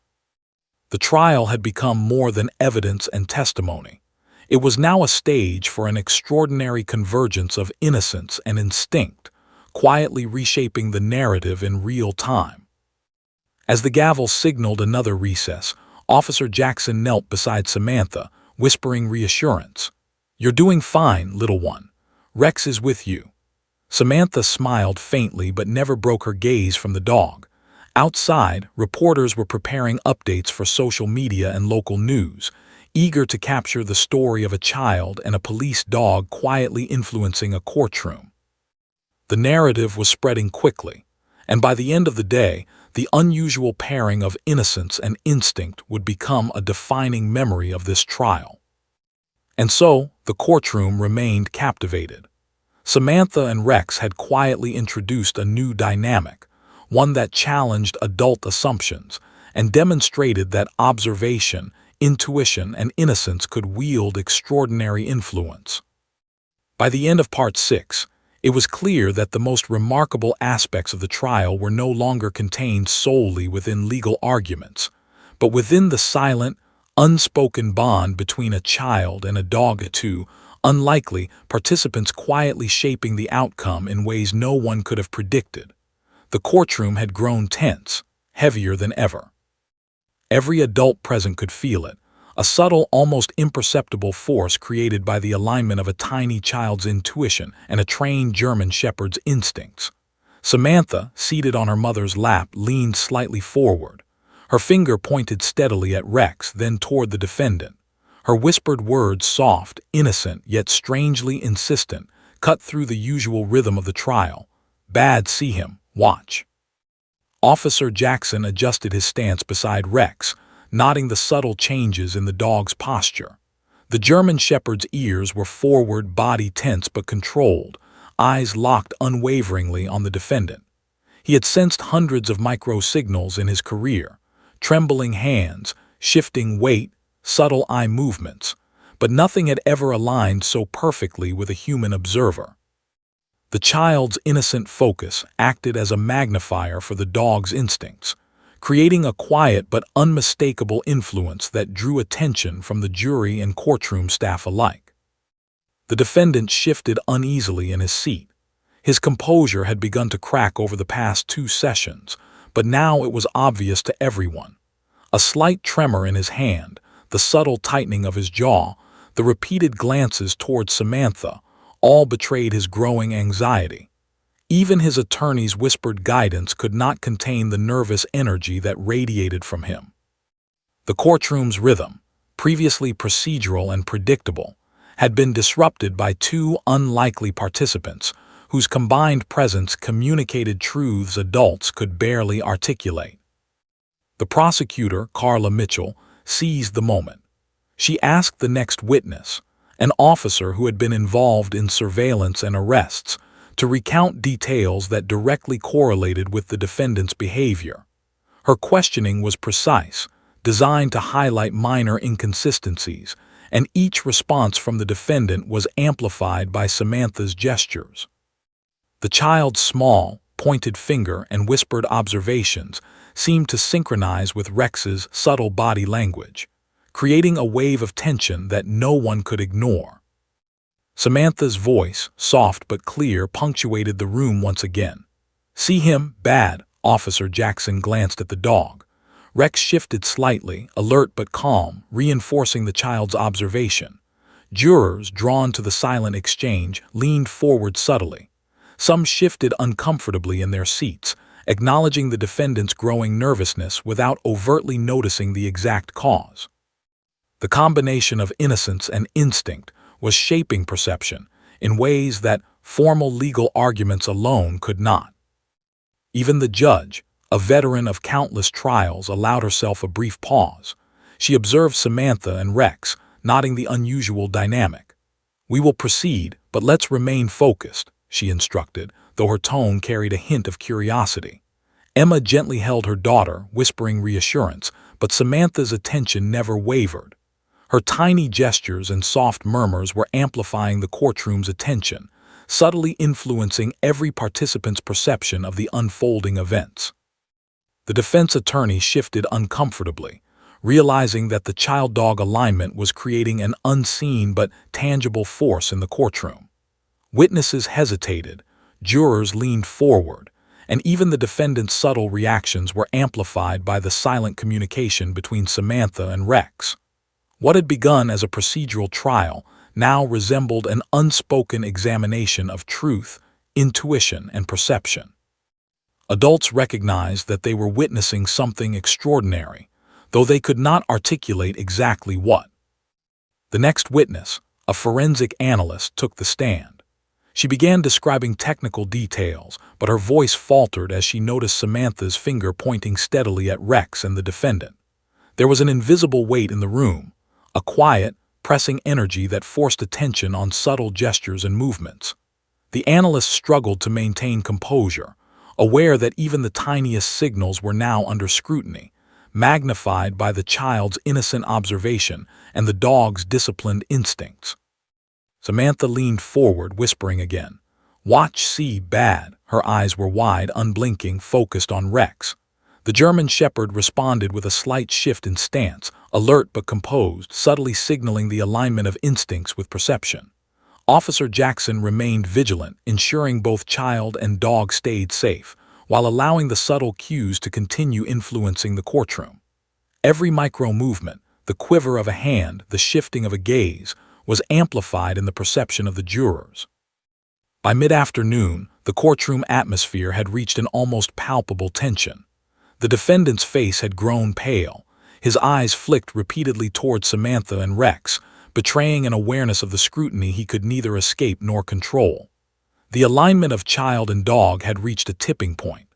The trial had become more than evidence and testimony. It was now a stage for an extraordinary convergence of innocence and instinct, quietly reshaping the narrative in real time. As the gavel signaled another recess, Officer Jackson knelt beside Samantha, whispering reassurance. "You're doing fine, little one. Rex is with you." Samantha smiled faintly but never broke her gaze from the dog. Outside, reporters were preparing updates for social media and local news, eager to capture the story of a child and a police dog quietly influencing a courtroom. The narrative was spreading quickly, and by the end of the day, the unusual pairing of innocence and instinct would become a defining memory of this trial. And so, the courtroom remained captivated. Samantha and Rex had quietly introduced a new dynamic, one that challenged adult assumptions and demonstrated that observation, intuition, and innocence could wield extraordinary influence. By the end of Part 6, it was clear that the most remarkable aspects of the trial were no longer contained solely within legal arguments, but within the silent, unspoken bond between a child and a dog, two unlikely participants quietly shaping the outcome in ways no one could have predicted. The courtroom had grown tense, heavier than ever. Every adult present could feel it, a subtle, almost imperceptible force created by the alignment of a tiny child's intuition and a trained German shepherd's instincts. Samantha, seated on her mother's lap, leaned slightly forward. Her finger pointed steadily at Rex, then toward the defendant. Her whispered words, soft, innocent, yet strangely insistent, cut through the usual rhythm of the trial. "Bad, see him, watch." Officer Jackson adjusted his stance beside Rex, noting the subtle changes in the dog's posture. The German shepherd's ears were forward, body tense but controlled, eyes locked unwaveringly on the defendant. He had sensed hundreds of micro-signals in his career, trembling hands, shifting weight, subtle eye movements, but nothing had ever aligned so perfectly with a human observer. The child's innocent focus acted as a magnifier for the dog's instincts, creating a quiet but unmistakable influence that drew attention from the jury and courtroom staff alike. The defendant shifted uneasily in his seat. His composure had begun to crack over the past 2 sessions, but now it was obvious to everyone. A slight tremor in his hand, the subtle tightening of his jaw, the repeated glances towards Samantha, all betrayed his growing anxiety. Even his attorney's whispered guidance could not contain the nervous energy that radiated from him. The courtroom's rhythm, previously procedural and predictable, had been disrupted by two unlikely participants whose combined presence communicated truths adults could barely articulate. The prosecutor, Carla Mitchell, seized the moment. She asked the next witness, an officer who had been involved in surveillance and arrests, to recount details that directly correlated with the defendant's behavior. Her questioning was precise, designed to highlight minor inconsistencies, and each response from the defendant was amplified by Samantha's gestures. The child's small, pointed finger and whispered observations seemed to synchronize with Rex's subtle body language, creating a wave of tension that no one could ignore. Samantha's voice, soft but clear, punctuated the room once again. "See him? Bad." Officer Jackson glanced at the dog. Rex shifted slightly, alert but calm, reinforcing the child's observation. Jurors, drawn to the silent exchange, leaned forward subtly. Some shifted uncomfortably in their seats, acknowledging the defendant's growing nervousness without overtly noticing the exact cause. The combination of innocence and instinct was shaping perception in ways that formal legal arguments alone could not. Even the judge, a veteran of countless trials, allowed herself a brief pause. She observed Samantha and Rex, noting the unusual dynamic. "We will proceed, but let's remain focused," she instructed, though her tone carried a hint of curiosity. Emma gently held her daughter, whispering reassurance, but Samantha's attention never wavered. Her tiny gestures and soft murmurs were amplifying the courtroom's attention, subtly influencing every participant's perception of the unfolding events. The defense attorney shifted uncomfortably, realizing that the child-dog alignment was creating an unseen but tangible force in the courtroom. Witnesses hesitated, jurors leaned forward, and even the defendant's subtle reactions were amplified by the silent communication between Samantha and Rex. What had begun as a procedural trial now resembled an unspoken examination of truth, intuition, and perception. Adults recognized that they were witnessing something extraordinary, though they could not articulate exactly what. The next witness, a forensic analyst, took the stand. She began describing technical details, but her voice faltered as she noticed Samantha's finger pointing steadily at Rex and the defendant. There was an invisible weight in the room, a quiet, pressing energy that forced attention on subtle gestures and movements. The analyst struggled to maintain composure, aware that even the tiniest signals were now under scrutiny, magnified by the child's innocent observation and the dog's disciplined instincts. Samantha leaned forward, whispering again, "Watch, see, bad." Her eyes were wide, unblinking, focused on Rex. The German Shepherd responded with a slight shift in stance, alert but composed, subtly signaling the alignment of instincts with perception. Officer Jackson remained vigilant, ensuring both child and dog stayed safe, while allowing the subtle cues to continue influencing the courtroom. Every micro-movement, the quiver of a hand, the shifting of a gaze, was amplified in the perception of the jurors. By mid-afternoon, the courtroom atmosphere had reached an almost palpable tension. The defendant's face had grown pale, his eyes flicked repeatedly toward Samantha and Rex, betraying an awareness of the scrutiny he could neither escape nor control. The alignment of child and dog had reached a tipping point.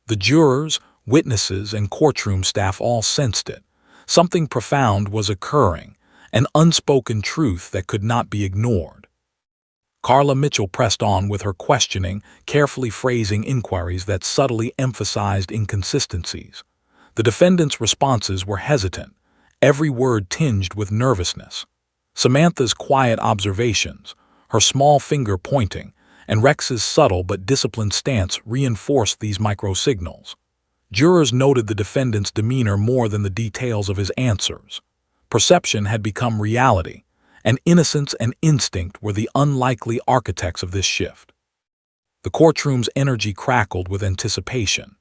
The jurors, witnesses, and courtroom staff all sensed it. Something profound was occurring, an unspoken truth that could not be ignored. Carla Mitchell pressed on with her questioning, carefully phrasing inquiries that subtly emphasized inconsistencies. The defendant's responses were hesitant, every word tinged with nervousness. Samantha's quiet observations, her small finger pointing, and Rex's subtle but disciplined stance reinforced these micro-signals. Jurors noted the defendant's demeanor more than the details of his answers. Perception had become reality, and innocence and instinct were the unlikely architects of this shift. The courtroom's energy crackled with anticipation.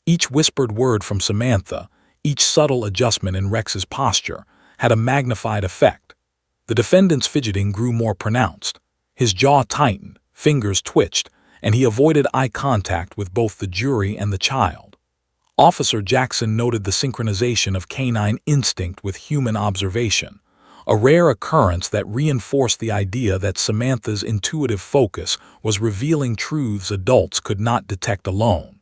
Each whispered word from Samantha, each subtle adjustment in Rex's posture, had a magnified effect. The defendant's fidgeting grew more pronounced. His jaw tightened, fingers twitched, and he avoided eye contact with both the jury and the child. Officer Jackson noted the synchronization of canine instinct with human observation, a rare occurrence that reinforced the idea that Samantha's intuitive focus was revealing truths adults could not detect alone.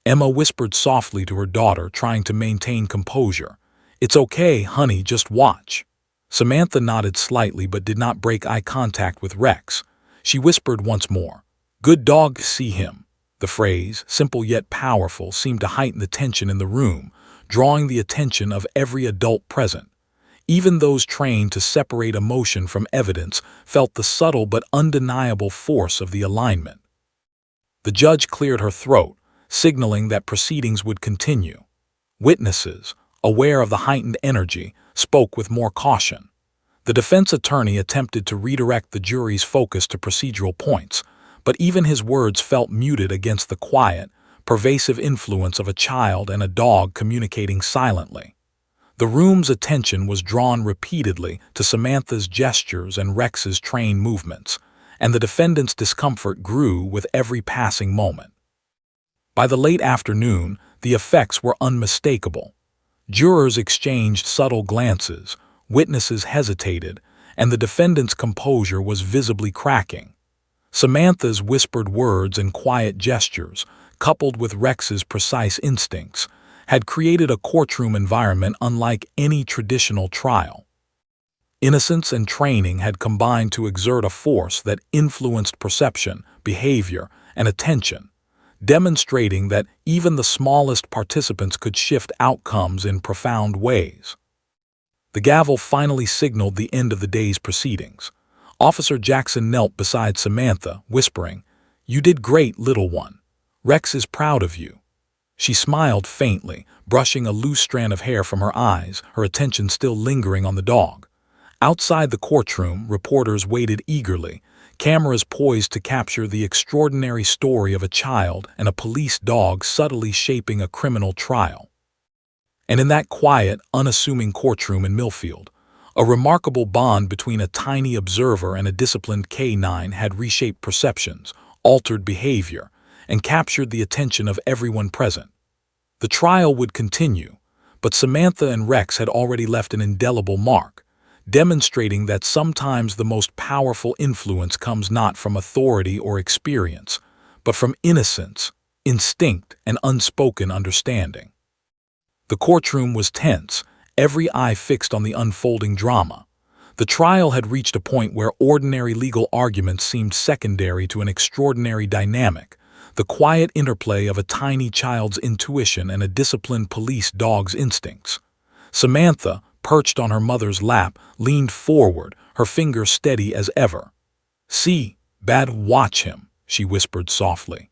Emma whispered softly to her daughter, trying to maintain composure. "It's okay, honey, just watch." Samantha nodded slightly but did not break eye contact with Rex. She whispered once more, "Good dog, see him." The phrase, simple yet powerful, seemed to heighten the tension in the room, drawing the attention of every adult present. Even those trained to separate emotion from evidence felt the subtle but undeniable force of the alignment. The judge cleared her throat, signaling that proceedings would continue. Witnesses, aware of the heightened energy, spoke with more caution. The defense attorney attempted to redirect the jury's focus to procedural points, but even his words felt muted against the quiet, pervasive influence of a child and a dog communicating silently. The room's attention was drawn repeatedly to Samantha's gestures and Rex's trained movements, and the defendant's discomfort grew with every passing moment. By the late afternoon, the effects were unmistakable. Jurors exchanged subtle glances, witnesses hesitated, and the defendant's composure was visibly cracking. Samantha's whispered words and quiet gestures, coupled with Rex's precise instincts, had created a courtroom environment unlike any traditional trial. Innocence and training had combined to exert a force that influenced perception, behavior, and attention, demonstrating that even the smallest participants could shift outcomes in profound ways. The gavel finally signaled the end of the day's proceedings. Officer Jackson knelt beside Samantha, whispering, "You did great, little one. Rex is proud of you." She smiled faintly, brushing a loose strand of hair from her eyes, her attention still lingering on the dog. Outside the courtroom, reporters waited eagerly, cameras poised to capture the extraordinary story of a child and a police dog subtly shaping a criminal trial. And in that quiet, unassuming courtroom in Millfield, a remarkable bond between a tiny observer and a disciplined canine had reshaped perceptions, altered behavior, and captured the attention of everyone present. The trial would continue, but Samantha and Rex had already left an indelible mark, demonstrating that sometimes the most powerful influence comes not from authority or experience, but from innocence, instinct, and unspoken understanding. The courtroom was tense, every eye fixed on the unfolding drama. The trial had reached a point where ordinary legal arguments seemed secondary to an extraordinary dynamic, the quiet interplay of a tiny child's intuition and a disciplined police dog's instincts. Samantha, perched on her mother's lap, leaned forward, her fingers steady as ever. "See, Bad, watch him," she whispered softly.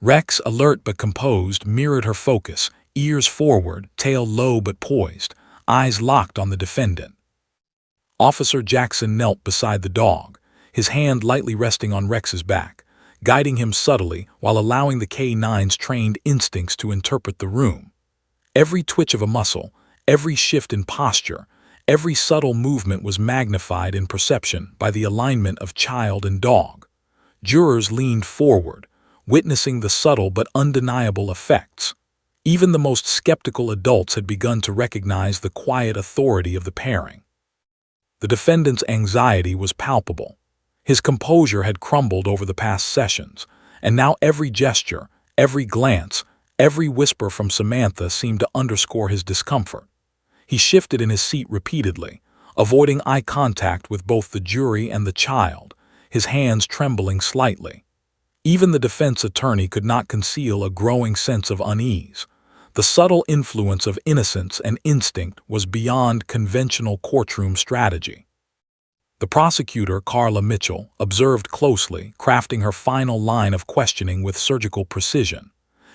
Rex, alert but composed, mirrored her focus, ears forward, tail low but poised, eyes locked on the defendant. Officer Jackson knelt beside the dog, his hand lightly resting on Rex's back, guiding him subtly while allowing the K9's trained instincts to interpret the room. Every twitch of a muscle, every shift in posture, every subtle movement was magnified in perception by the alignment of child and dog. Jurors leaned forward, witnessing the subtle but undeniable effects. Even the most skeptical adults had begun to recognize the quiet authority of the pairing. The defendant's anxiety was palpable. His composure had crumbled over the past sessions, and now every gesture, every glance, every whisper from Samantha seemed to underscore his discomfort. He shifted in his seat repeatedly, avoiding eye contact with both the jury and the child, his hands trembling slightly. Even the defense attorney could not conceal a growing sense of unease. The subtle influence of innocence and instinct was beyond conventional courtroom strategy. The prosecutor, Carla Mitchell, observed closely, crafting her final line of questioning with surgical precision.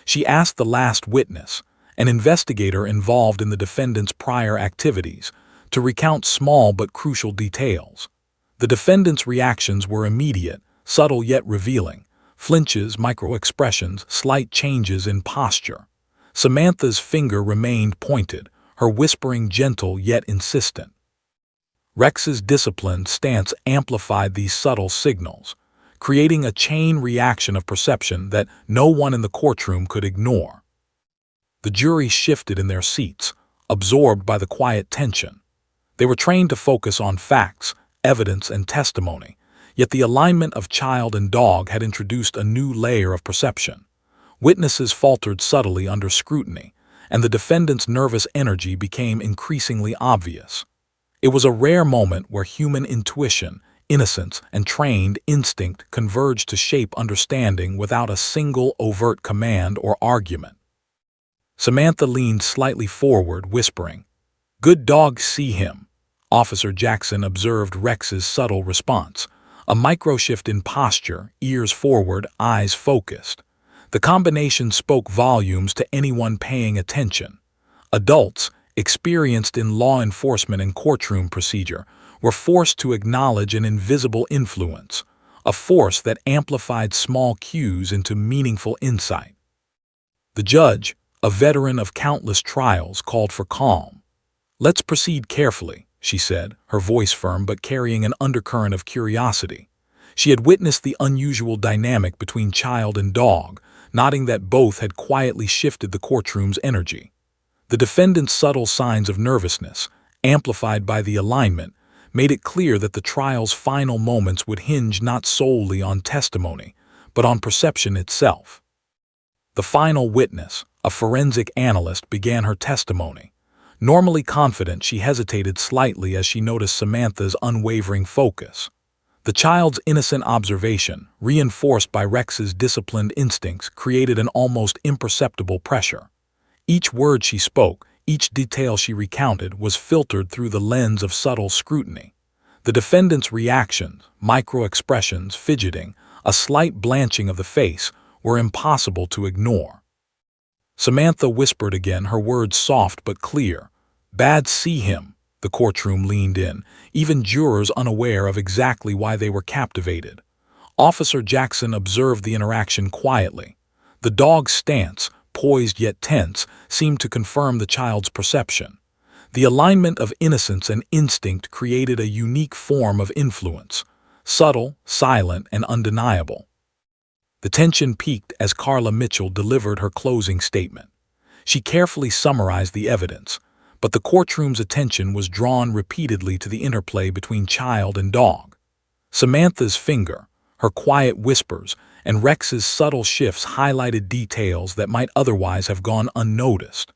She asked the last witness, an investigator involved in the defendant's prior activities, to recount small but crucial details. The defendant's reactions were immediate, subtle yet revealing, flinches, micro-expressions, slight changes in posture. Samantha's finger remained pointed, her whispering gentle yet insistent. Rex's disciplined stance amplified these subtle signals, creating a chain reaction of perception that no one in the courtroom could ignore. The jury shifted in their seats, absorbed by the quiet tension. They were trained to focus on facts, evidence, and testimony, yet the alignment of child and dog had introduced a new layer of perception. Witnesses faltered subtly under scrutiny, and the defendant's nervous energy became increasingly obvious. It was a rare moment where human intuition, innocence, and trained instinct converged to shape understanding without a single overt command or argument. Samantha leaned slightly forward, whispering, "Good dog, see him." Officer Jackson observed Rex's subtle response, a micro-shift in posture, ears forward, eyes focused. The combination spoke volumes to anyone paying attention. Adults, experienced in law enforcement and courtroom procedure, were forced to acknowledge an invisible influence, a force that amplified small cues into meaningful insight. The judge, a veteran of countless trials, called for calm. "Let's proceed carefully," she said, her voice firm but carrying an undercurrent of curiosity. She had witnessed the unusual dynamic between child and dog, noting that both had quietly shifted the courtroom's energy. The defendant's subtle signs of nervousness, amplified by the alignment, made it clear that the trial's final moments would hinge not solely on testimony, but on perception itself. The final witness, a forensic analyst, began her testimony. Normally confident, she hesitated slightly as she noticed Samantha's unwavering focus. The child's innocent observation, reinforced by Rex's disciplined instincts, created an almost imperceptible pressure. Each word she spoke, each detail she recounted, was filtered through the lens of subtle scrutiny. The defendant's reactions, micro-expressions, fidgeting, a slight blanching of the face, were impossible to ignore. Samantha whispered again, her words soft but clear. "Bad, see him." The courtroom leaned in, even jurors unaware of exactly why they were captivated. Officer Jackson observed the interaction quietly. The dog's stance, poised yet tense, seemed to confirm the child's perception. The alignment of innocence and instinct created a unique form of influence, subtle, silent, and undeniable. The tension peaked as Carla Mitchell delivered her closing statement. She carefully summarized the evidence, but the courtroom's attention was drawn repeatedly to the interplay between child and dog. Samantha's finger, her quiet whispers, and Rex's subtle shifts highlighted details that might otherwise have gone unnoticed.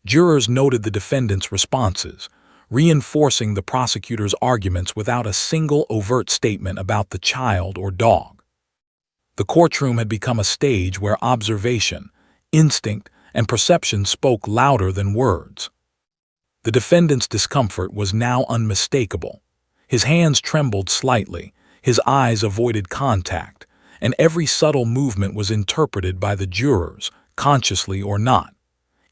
Jurors noted the defendant's responses, reinforcing the prosecutor's arguments without a single overt statement about the child or dog. The courtroom had become a stage where observation, instinct, and perception spoke louder than words. The defendant's discomfort was now unmistakable. His hands trembled slightly, his eyes avoided contact, and every subtle movement was interpreted by the jurors, consciously or not.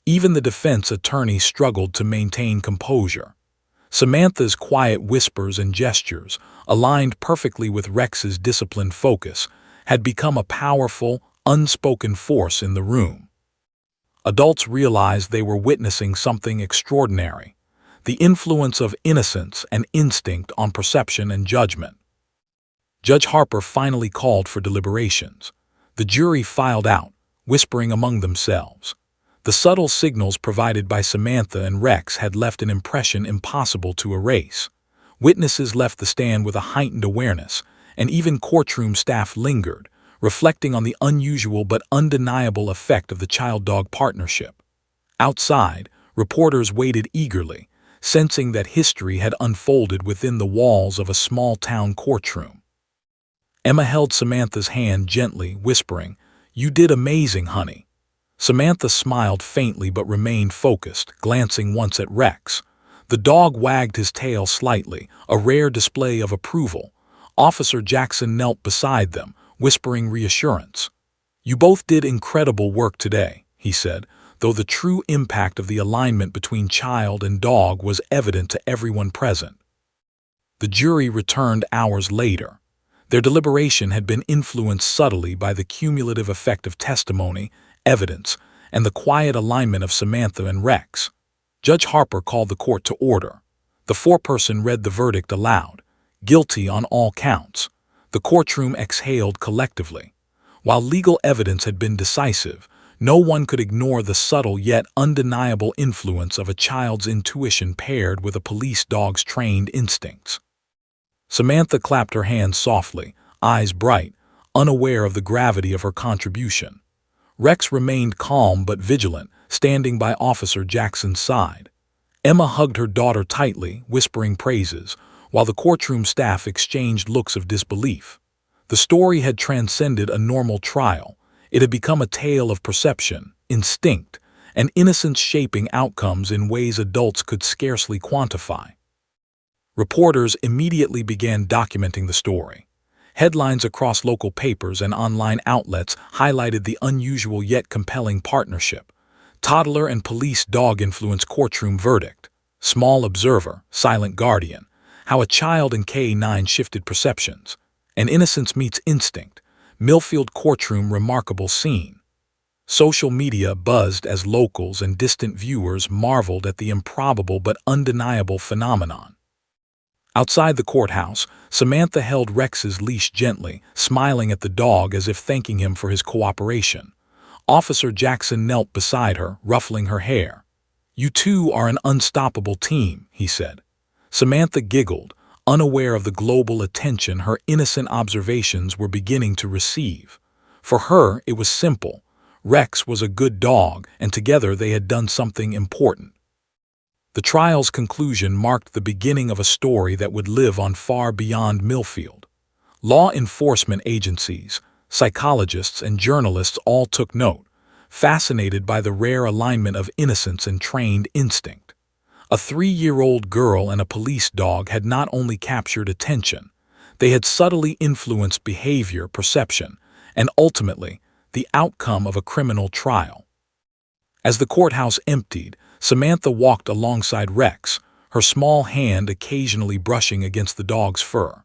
Even the defense attorney struggled to maintain composure. Samantha's quiet whispers and gestures, aligned perfectly with Rex's disciplined focus, had become a powerful, unspoken force in the room. Adults realized they were witnessing something extraordinary, the influence of innocence and instinct on perception and judgment. Judge Harper finally called for deliberations. The jury filed out, whispering among themselves. The subtle signals provided by Samantha and Rex had left an impression impossible to erase. Witnesses left the stand with a heightened awareness, and even courtroom staff lingered, reflecting on the unusual but undeniable effect of the child-dog partnership. Outside, reporters waited eagerly, sensing that history had unfolded within the walls of a small-town courtroom. Emma held Samantha's hand gently, whispering, "You did amazing, honey." Samantha smiled faintly but remained focused, glancing once at Rex. The dog wagged his tail slightly, a rare display of approval. Officer Jackson knelt beside them, whispering reassurance. "You both did incredible work today," he said, though the true impact of the alignment between child and dog was evident to everyone present. The jury returned hours later. Their deliberation had been influenced subtly by the cumulative effect of testimony, evidence, and the quiet alignment of Samantha and Rex. Judge Harper called the court to order. The foreperson read the verdict aloud, guilty on all counts. The courtroom exhaled collectively. While legal evidence had been decisive, no one could ignore the subtle yet undeniable influence of a child's intuition paired with a police dog's trained instincts. Samantha clapped her hands softly, eyes bright, unaware of the gravity of her contribution. Rex remained calm but vigilant, standing by Officer Jackson's side. Emma hugged her daughter tightly, whispering praises, while the courtroom staff exchanged looks of disbelief. The story had transcended a normal trial. It had become a tale of perception, instinct, and innocence shaping outcomes in ways adults could scarcely quantify. Reporters immediately began documenting the story. Headlines across local papers and online outlets highlighted the unusual yet compelling partnership. Toddler and police dog influence courtroom verdict. Small observer, silent guardian. How a child in K-9 shifted perceptions. And innocence meets instinct. Millfield courtroom remarkable scene. Social media buzzed as locals and distant viewers marveled at the improbable but undeniable phenomenon. Outside the courthouse, Samantha held Rex's leash gently, smiling at the dog as if thanking him for his cooperation. Officer Jackson knelt beside her, ruffling her hair. "You two are an unstoppable team," he said. Samantha giggled, unaware of the global attention her innocent observations were beginning to receive. For her, it was simple. Rex was a good dog, and together they had done something important. The trial's conclusion marked the beginning of a story that would live on far beyond Millfield. Law enforcement agencies, psychologists, and journalists all took note, fascinated by the rare alignment of innocence and trained instinct. A 3-year-old girl and a police dog had not only captured attention, they had subtly influenced behavior, perception, and ultimately, the outcome of a criminal trial. As the courthouse emptied, Samantha walked alongside Rex, her small hand occasionally brushing against the dog's fur.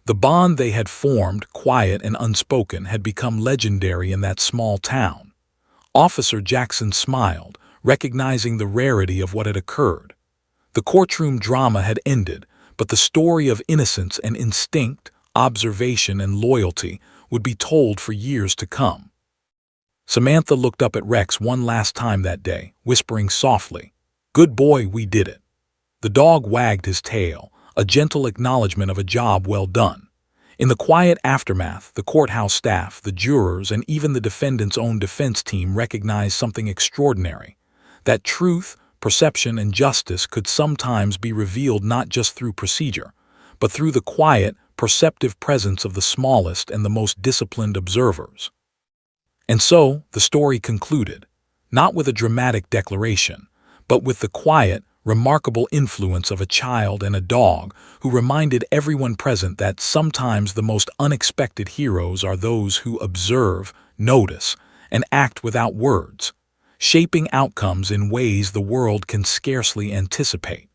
The bond they had formed, quiet and unspoken, had become legendary in that small town. Officer Jackson smiled, recognizing the rarity of what had occurred. The courtroom drama had ended, but the story of innocence and instinct, observation and loyalty would be told for years to come. Samantha looked up at Rex one last time that day, whispering softly, "Good boy, we did it." The dog wagged his tail, a gentle acknowledgement of a job well done. In the quiet aftermath, the courthouse staff, the jurors, and even the defendant's own defense team recognized something extraordinary: that truth, perception, and justice could sometimes be revealed not just through procedure, but through the quiet, perceptive presence of the smallest and the most disciplined observers. And so, the story concluded, not with a dramatic declaration, but with the quiet, remarkable influence of a child and a dog who reminded everyone present that sometimes the most unexpected heroes are those who observe, notice, and act without words, shaping outcomes in ways the world can scarcely anticipate.